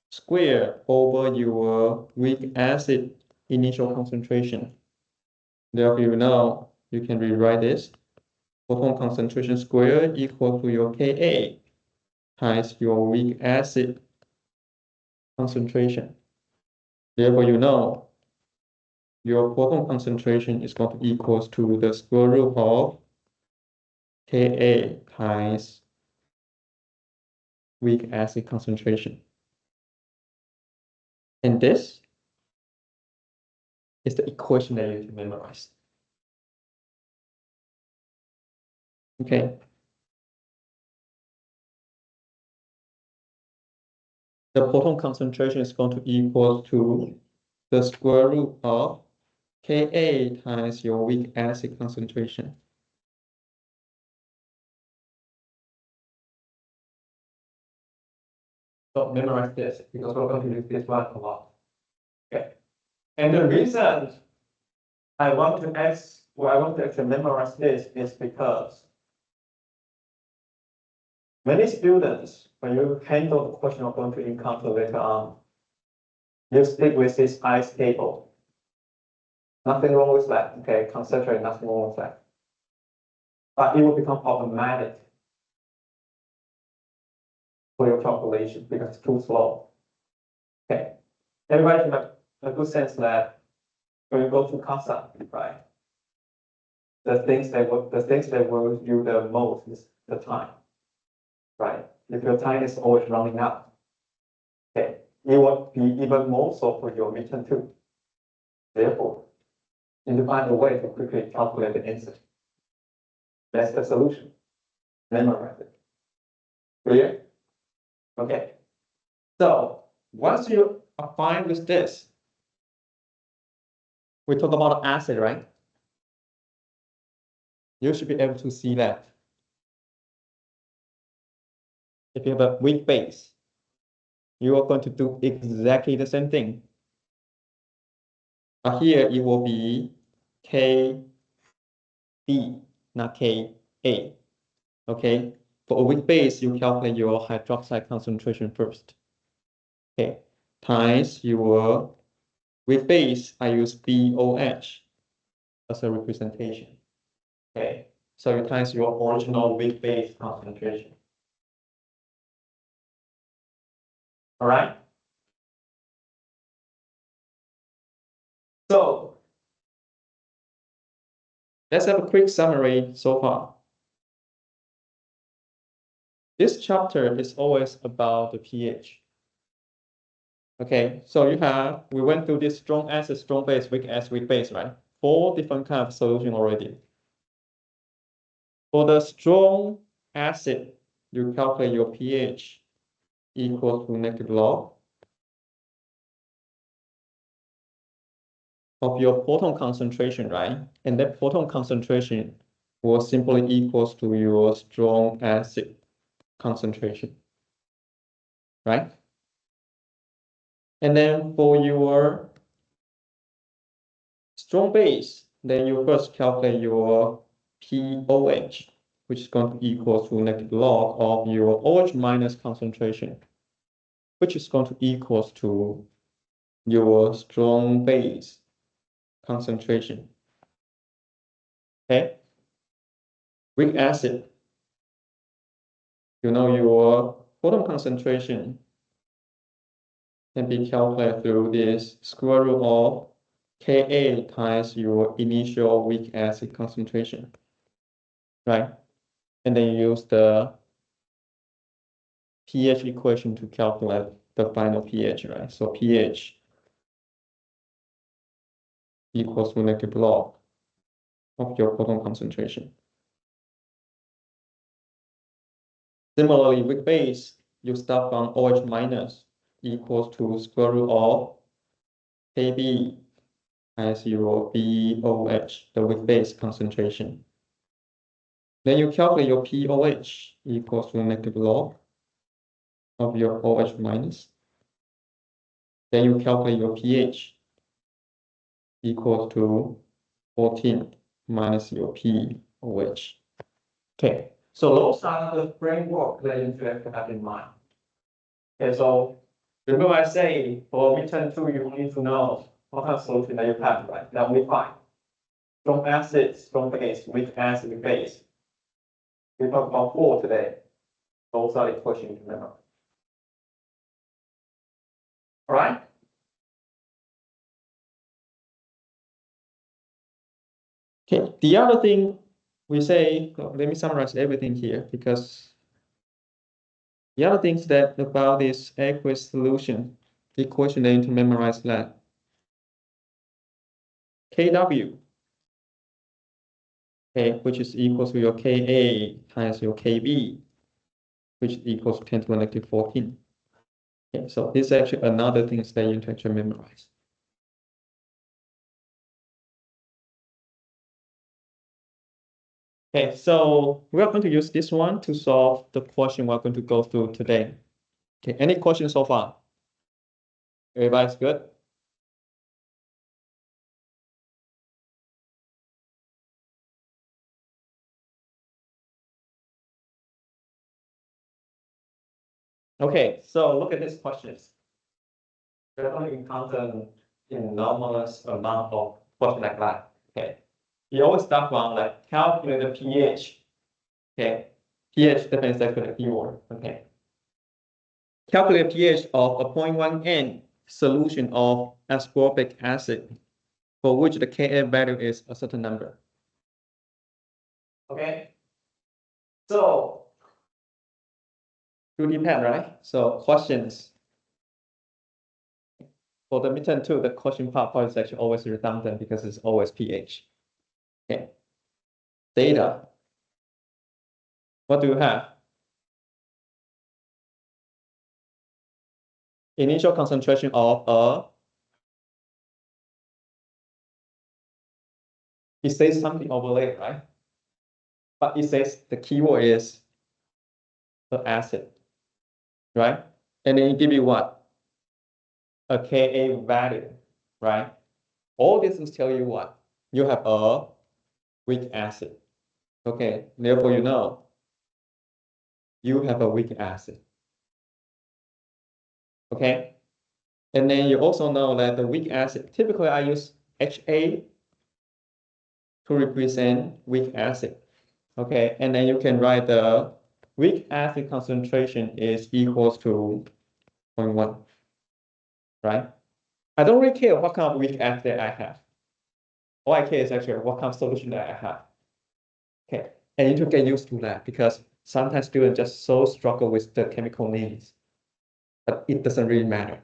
squared over your weak acid initial concentration, therefore you know you can rewrite this photon concentration squared equal to your Ka times your weak acid concentration. Therefore you know your photon concentration is going to equals to the square root of Ka times weak acid concentration. And this is the equation that you need to memorize. Okay. The photon concentration is going to equal to the square root of Ka times your weak acid concentration. So memorize this because we're going to use this one a lot. Okay. And the reason I want to actually memorize this is because many students, when you handle the question you're going to encounter later on, you stick with this ice table. Nothing wrong with that. Okay, concentrate, nothing wrong with that. But it will become automatic for your calculation because it's too slow. Okay. Everybody can have a good sense that when you go to CASA, right? The things that will you the most is the time. Right? If your time is always running out, okay, it will be even more so for your midterm too. Therefore, you need to find a way to quickly calculate the answer. That's the solution. Memorize it. Clear? Okay. So once you are fine with this, we talk about acid, right? You should be able to see that. If you have a weak base, you are going to do exactly the same thing. But here it will be Kb, not Ka. Okay. For a weak base, you calculate your hydroxide concentration first. Okay. Times your weak base, I use BOH as a representation. Okay. So you times your original weak base concentration. All right. So let's have a quick summary so far. This chapter is always about the pH. Okay, so we went through this strong acid, strong base, weak acid, weak base, right? 4 different kinds of solution already. For the strong acid, you calculate your pH equal to negative log of your photon concentration, right? And that photon concentration will simply equals to your strong acid concentration, right? And then for your strong base, then you first calculate your POH, which is going to equal to negative log of your OH minus concentration, which is going to equals to your strong base concentration. Okay. Weak acid, you know your photon concentration can be calculated through this square root of Ka times your initial weak acid concentration, right? And then you use the pH equation to calculate the final pH, right? So pH equals to negative log of your photon concentration. Similarly, with base, you start from OH minus equals to square root of Kb times your BOH, the weak base concentration. Then you calculate your POH equals to negative log of your OH minus. Then you calculate your pH equal to 14 minus your POH. Okay, so those are the framework that you have to have in mind. Okay, so remember I say for midterm 2, you need to know what kind of solution that you have, right? That we find. Strong acid, strong base, weak acid, base. We talk about 4 today. Those are the questions to remember. All right? Okay, the other thing we say, let me summarize everything here because the other things that about this aqueous solution equation that you need to memorize that. Kw, okay, which is equal to your Ka times your Kb, which equals 10 to the negative 14. Okay, so this is actually another thing that you need to actually memorize. Okay, so we are going to use this one to solve the question we're going to go through today. Okay, any questions so far? Everybody's good? Okay, so look at these questions. We're going to encounter enormous amount of questions like that. Okay, you always start from like calculate the pH. Okay, pH defines actually the keyword. Okay, calculate pH of a 0.1 N solution of ascorbic acid for which the Ka value is a certain number. Okay, so to depend, right? So questions. For the midterm 2, the question part is actually always redundant because it's always pH. Okay. Data. What do you have? Initial concentration of a. It says something over there, right? But it says the keyword is the acid, right? And then it give you what? A Ka value, right? All this will tell you what? You have a weak acid. Okay, therefore you know you have a weak acid. Okay, and then you also know that the weak acid, typically I use HA to represent weak acid. Okay, and then you can write the weak acid concentration is equals to 0.1, right? I don't really care what kind of weak acid I have. All I care is actually what kind of solution that I have. Okay, and you need to get used to that because sometimes students just so struggle with the chemical names, but it doesn't really matter.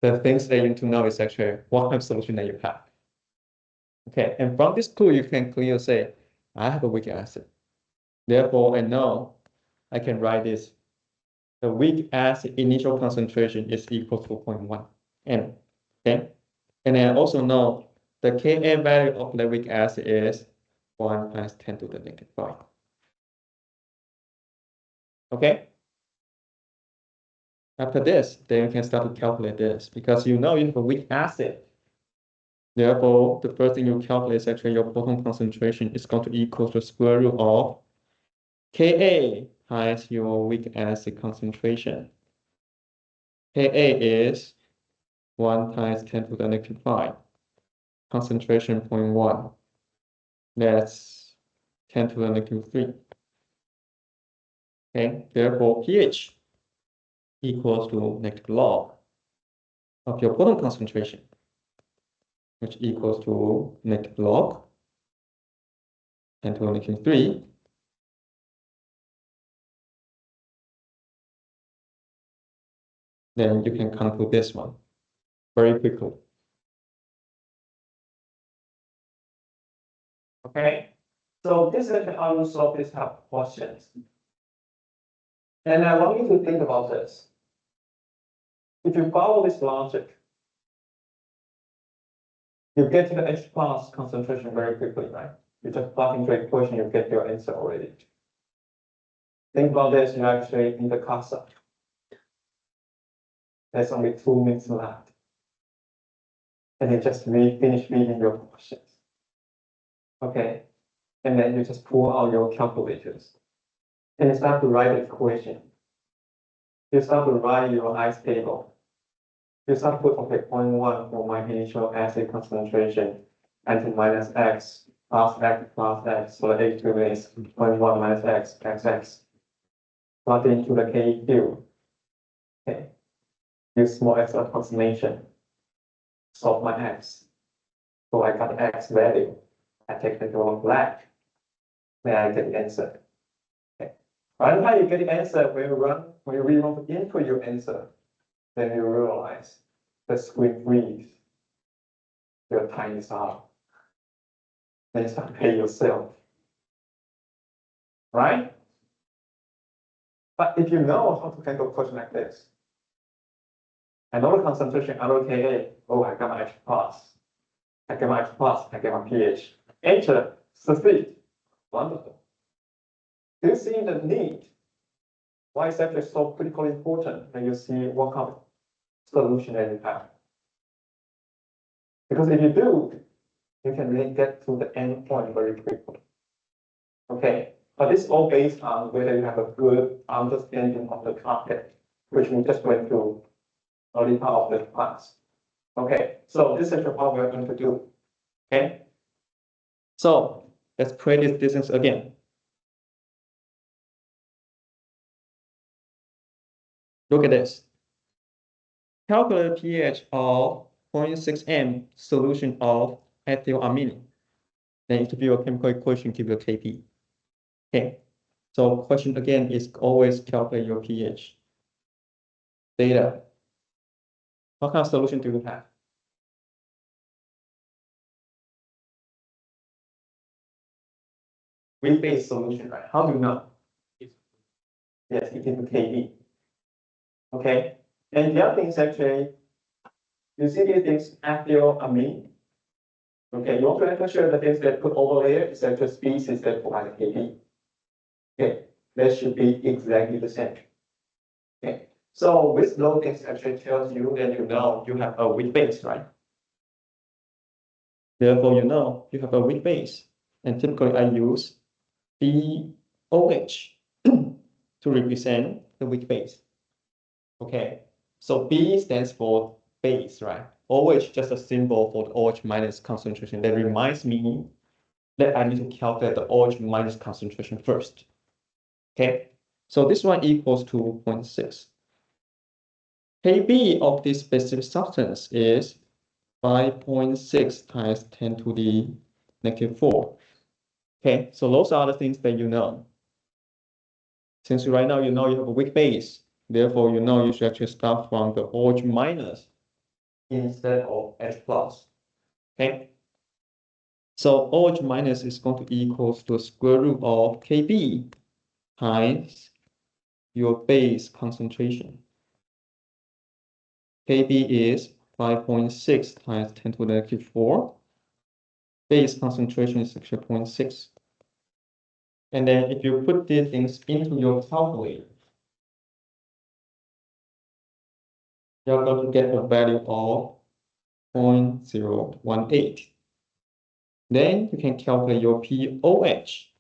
The things that you need to know is actually what kind of solution that you have. Okay, and from this clue, you can clearly say, I have a weak acid. Therefore, I know I can write this. The weak acid initial concentration is equal to 0.1 N. Okay, and I also know the Ka value of the weak acid is 1 times 10 to the negative 5. Okay. After this, then you can start to calculate this because you know you have a weak acid. Therefore, the first thing you calculate is actually your proton concentration is going to equal to the square root of Ka times your weak acid concentration. Ka is 1 times 10 to the negative 5. Concentration 0.1. That's 10 to the negative 3. Okay, therefore pH equals to negative log of your proton concentration, which equals to negative log 10 to the negative 3. Then you can conclude this one very quickly. Okay, so this is how you solve this type of questions. And I want you to think about this. If you follow this logic, you get to the H plus concentration very quickly, right? You just plug into the equation, you get your answer already. Think about this, you're actually in the casa. There's only 2 minutes left. And you just finish reading your questions. Okay, and then you just pull out your calculators. And you start to write the equation. You start to write your ice table. You start to put, okay, 0.1 for my initial acid concentration, and minus x plus x plus x. So the H2 is 0.1 minus x, xx. Plug into the KQ. Okay. Use small x approximation. Solve my x. So I got x value. I take the color black. Then I get the answer. Okay. Right now you get the answer when you really want to input your answer, then you realize the screen freeze. Your time is up. Then you start to pay yourself. Right? But if you know how to handle a question like this, I know the concentration, I know Ka, oh, I got my H plus. I get my H plus, I get my pH. Enter, succeed. Wonderful. Do you see the need? Why is actually so critically important when you see what kind of solution that you have? Because if you do, you can really get to the end point very quickly. Okay, but this is all based on whether you have a good understanding of the topic, which we just went through early part of the class. Okay, so this is what we're going to do. Okay, so let's create this distance again. Look at this. Calculate pH of 0.6 m solution of ethylamine. Then it will be a chemical equation, give you a Kp. Okay, so question again is always calculate your pH. Data. What kind of solution do you have? Weight-based solution, right? How do you know? Yes, it is Kb. Okay, and the other thing is actually, you see these things, ethylamine. Okay, you want to make sure the things that put over there is actually species that provide Kb. Okay, that should be exactly the same. Okay, so with those things actually tells you that you know you have a weak base, right? Therefore, you know you have a weak base. And typically I use BOH to represent the weak base. Okay, so B stands for base, right? OH just a symbol for the OH minus concentration. That reminds me that I need to calculate the OH minus concentration first. Okay, so this one equals to 0.6. Kb of this specific substance is 5.6 times 10 to the negative 4. Okay, so those are the things that you know. Since right now you know you have a weak base, therefore you know you should actually start from the OH minus instead of H plus. Okay, so OH minus is going to equal to the square root of Kb times your base concentration. Kb is 5.6 times 10 to the negative 4. Base concentration is actually 0.6. And then if you put these things into your calculator, you're going to get a value of 0.018. Then you can calculate your POH,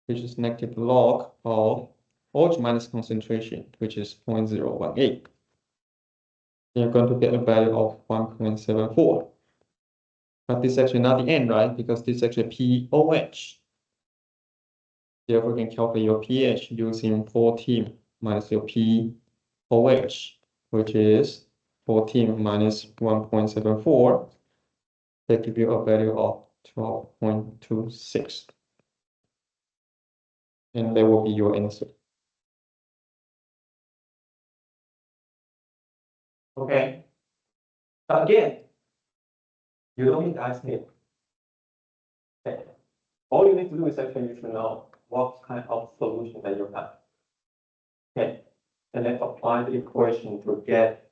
which is negative log of OH minus concentration, which is 0.018. You're going to get a value of 1.74. But this is actually not the end, right? Because this is actually POH. Therefore, you can calculate your pH using 14 minus your POH, which is 14 minus 1.74. That gives you a value of 12.26. And that will be your answer. Okay. Again, you don't need ice table. Okay. All you need to do is actually you should know what kind of solution that you have. Okay. And then apply the equation to get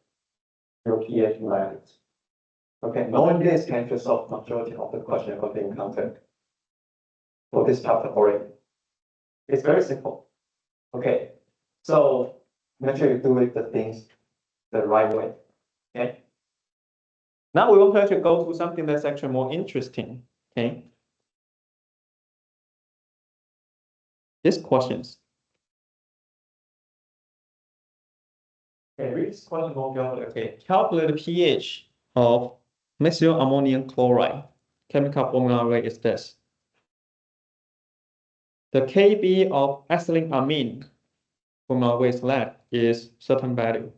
your pH values. Okay. Knowing this can actually solve majority of the question of the encounter. for this chapter already. It's very simple. Okay, so make sure you do it the things the right way. Okay. Now we want to actually go to something that's actually more interesting. Okay. These questions. Okay, read this question more carefully. Okay, calculate the pH of methyl ammonium chloride. Chemical formula rate is this. The Kb of ethyleneamine formula rate is certain value.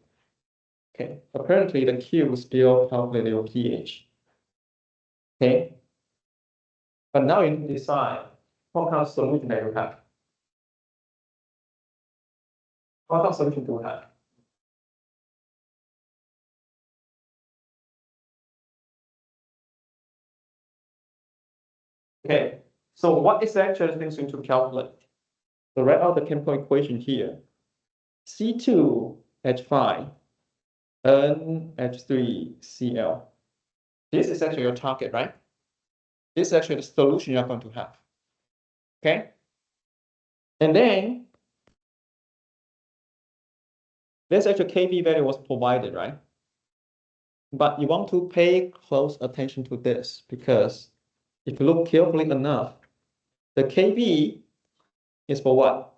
Okay, apparently the Q still calculate your pH. Okay, but now you need to decide what kind of solution that you have. What kind of solution do you have? Okay, so what is actually the things you need to calculate? So write out the chemical equation here. C2H5 NH3Cl. This is actually your target, right? This is actually the solution you're going to have. Okay? And then this actual Kb value was provided, right? But you want to pay close attention to this because if you look carefully enough, the Kb is for what?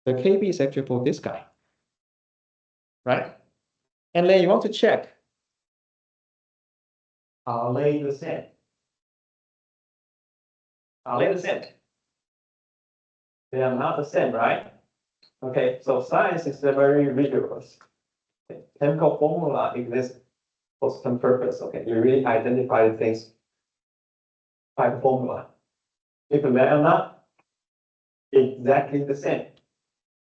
The Kb is actually for this guy, right? And then you want to check, are they the same? Are they the same? They are not the same, right? Okay, so science is very rigorous. Okay. Chemical formula exists for some purpose. Okay, you really identify the things by the formula. If they are not exactly the same,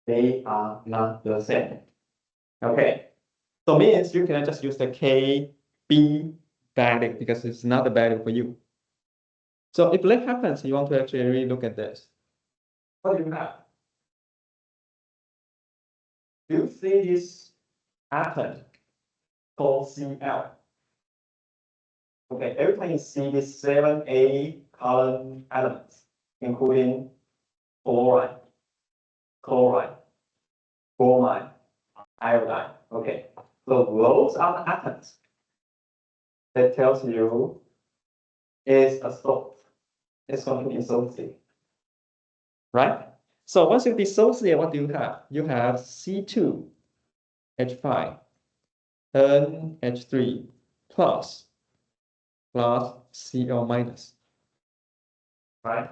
they are not the same. Okay, so means you can just use the Kb value because it's not the value for you. So if that happens, you want to actually really look at this. What do you have? Do you see this atom called Cl? Okay, every time you see these 7A column elements, including chloride, bromide, iodine. Okay, so those are the atoms that tells you is a salt. It's going to be associated, right? So once you dissociate, what do you have? You have C2H5 NH3 plus Cl minus, right?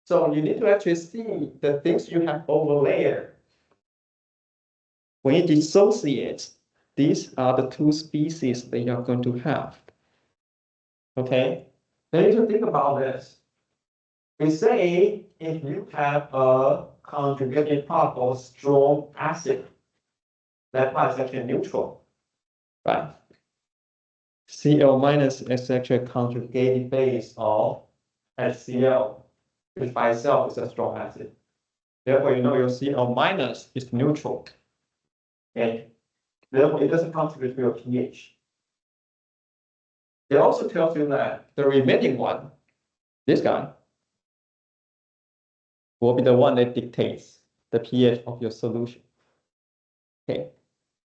So you need to actually see the things you have over layer. When you dissociate, these are the two species that you're going to have. Okay, now you need to think about this. We say if you have a conjugated part of strong acid, that part is actually neutral, right? Cl minus is actually a conjugated base of HCl, which by itself is a strong acid. Therefore, you know your Cl minus is neutral. Okay. Therefore, it doesn't contribute to your pH. It also tells you that the remaining one, this guy, will be the one that dictates the pH of your solution. Okay,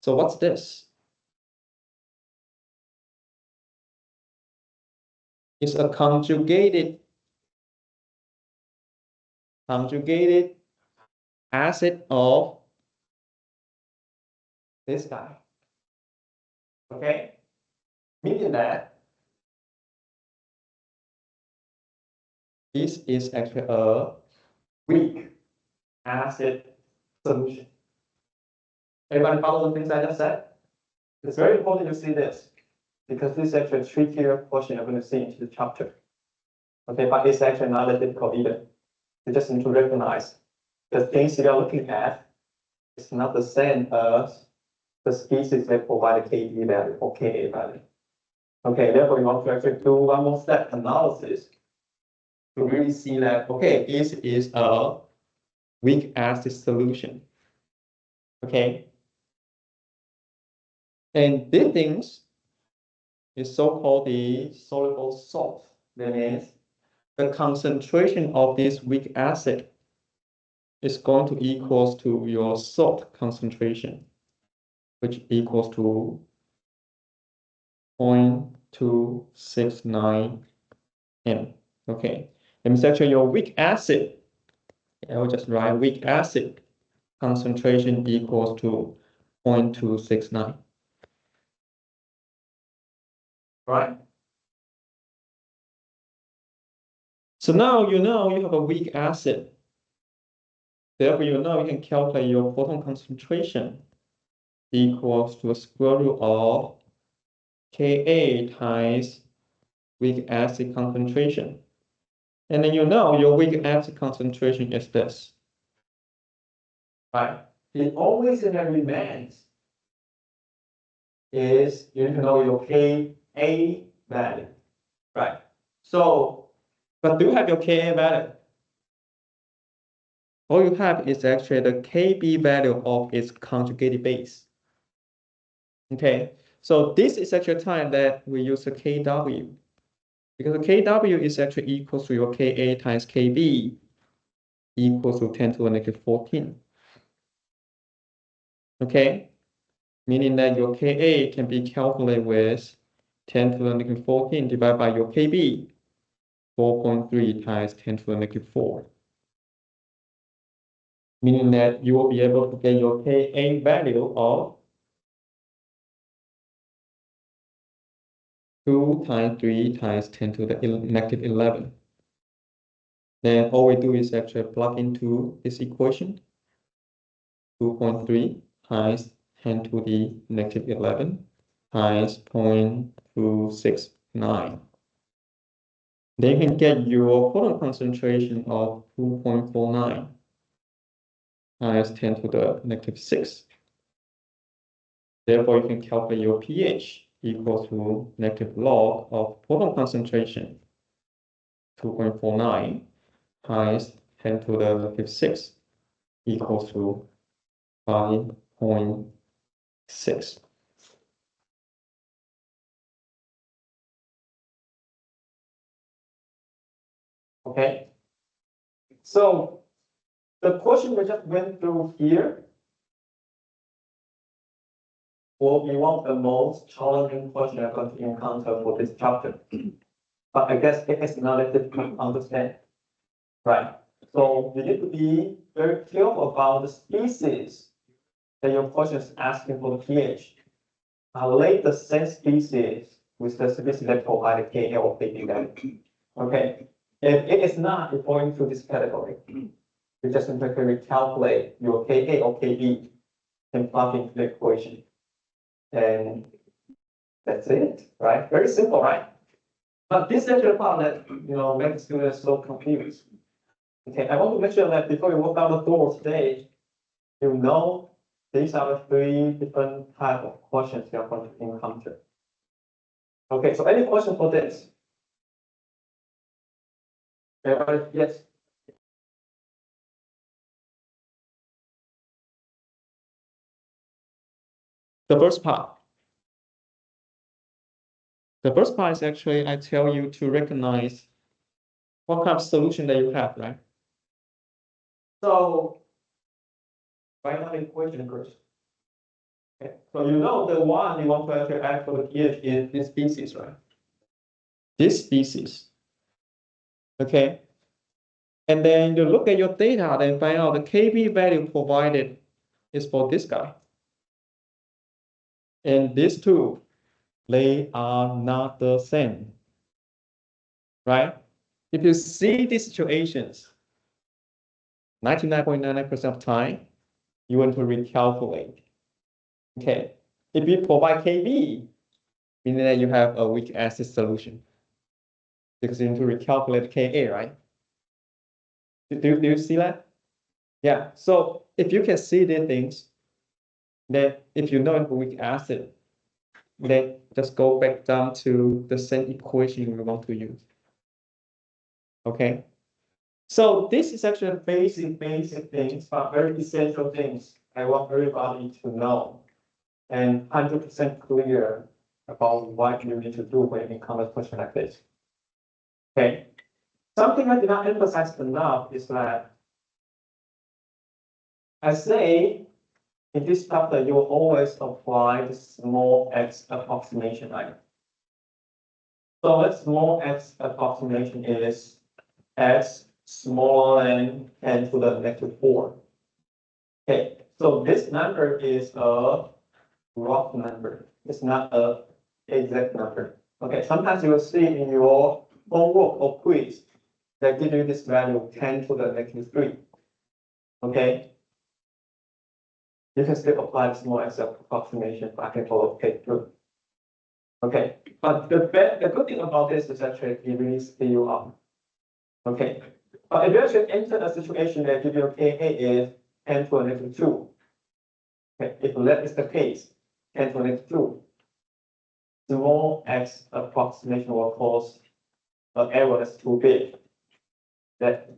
so what's this? It's a conjugated acid of this guy. Okay, meaning that this is actually a weak acid solution. Everybody follow the things I just said? It's very important to see this because this is actually a trickier portion you're going to see into the chapter. Okay, but it's actually not that difficult either. You just need to recognize the things you're looking at is not the same as the species that provide a Kb value or Ka value. Okay, therefore you want to actually do one more step analysis to really see that, okay, this is a weak acid solution. Okay. And these things is so-called the soluble salt. That means the concentration of this weak acid is going to equals to your salt concentration, which equals to 0.269 m. Okay, let me section your weak acid. I will just write weak acid concentration equals to 0.269. Right? So now you know you have a weak acid. Therefore, you know you can calculate your photon concentration equals to a square root of Ka times weak acid concentration. And then you know your weak acid concentration is this. Right? The only thing that remains is you need to know your Ka value. Right? So, but do you have your Ka value? All you have is actually the Kb value of its conjugated base. Okay, so this is actually a time that we use the Kw. Because the Kw is actually equal to your Ka times Kb equals to 10 to the negative 14. Okay, meaning that your Ka can be calculated with 10 to the negative 14 divided by your Kb, 4.3 times 10 to the negative 4. Meaning that you will be able to get your Ka value of 2 times 3 times 10 to the negative 11. Then all we do is actually plug into this equation. 2.3 times 10 to the negative 11 times 0.269. Then you can get your photon concentration of 2.49 times 10 to the negative 6. Therefore, you can calculate your pH equal to negative log of photon concentration, 2.49 times 10 to the negative 6 equals to 5.6. Okay, so the question we just went through here will be one of the most challenging questions you're going to encounter for this chapter. But I guess it is not that difficult to understand, right? So you need to be very careful about the species that your question is asking for the pH. Relate the same species with the species that provide Ka or Kb value. Okay, if it is not referring to this category, you just simply recalculate your Ka or Kb and plug into the equation. And that's it, right? Very simple, right? But this is actually the part that makes students so confused. Okay, I want to make sure that before you walk out the door today, you know these are the 3 different types of questions you are going to encounter. Okay, so any question for this? Everybody, yes. The first part. The first part is actually I tell you to recognize what kind of solution that you have, right? So write down the equation first. Okay, so you know the one you want to actually add for the pH is this species, right? This species. Okay. And then you look at your data and find out the Kb value provided is for this guy. And these two, they are not the same, right? If you see these situations, 99.99% of time, you want to recalculate. Okay, if you provide Kb, meaning that you have a weak acid solution, because you need to recalculate Ka, right? Do you see that? Yeah, so if you can see these things, then if you know a weak acid, then just go back down to the same equation we want to use. Okay, So this is actually basic things, but very essential things I want everybody to know. And 100% clear about what you need to do when you encounter a question like this. Okay. Something I did not emphasize enough is that I say in this chapter, you will always apply the small x approximation item. So that small x approximation is x smaller than 10 to the negative 4. Okay, so this number is a rough number. It's not a exact number. Okay, sometimes you will see in your homework or quiz that give you this value 10 to the negative 3. Okay, you can still apply the small x approximation back and forth. Okay, good. Okay, but the good thing about this is actually it really speed you up. Okay, but if you actually enter a situation that give you KA is 10 to the negative 2. Okay, if that is the case, 10 to the negative 2, small x approximation will cause an error that's too big. That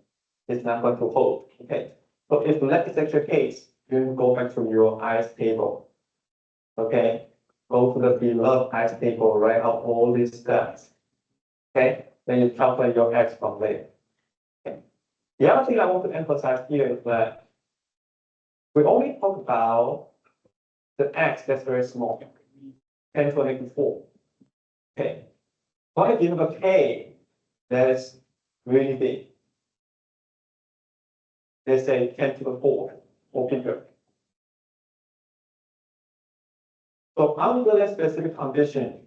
is not going to hold. Okay, so if that is actually the case, you go back to your IS table. Okay, go to the below IS table, write out all these steps. Okay, then you calculate your x from there. Okay. The other thing I want to emphasize here is that we only talk about the x that's very small, 10 to the negative 4. Okay, what if you have a k that is really big? Let's say 10 to the 4 or bigger. So under that specific condition,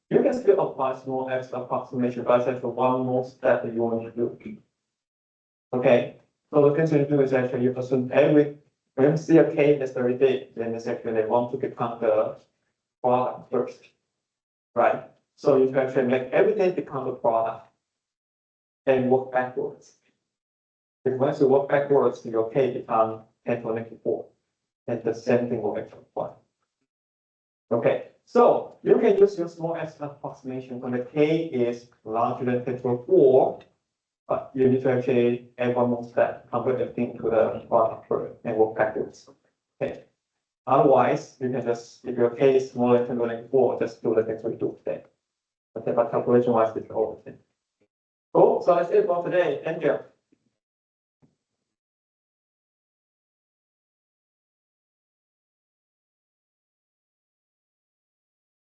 you can still apply small x approximation, but it's actually one more step that you want to do. Okay, so the thing to do is actually you assume when you see a k that's very big, then it's actually they want to become the product first, right? So you can actually make everything become a product and work backwards. If once you work backwards, your k becomes 10 to the negative 4, and the same thing will actually apply. Okay, so you can use your small x approximation when the k is larger than 10 to the 4, but you need to actually add one more step, convert everything to the product first and work backwards. Okay. Otherwise, you can just, if your k is smaller than 10 to the negative 4, just do the things we do today. Okay, but calculation wise, it's all the same. Cool, so that's it for today. Thank you.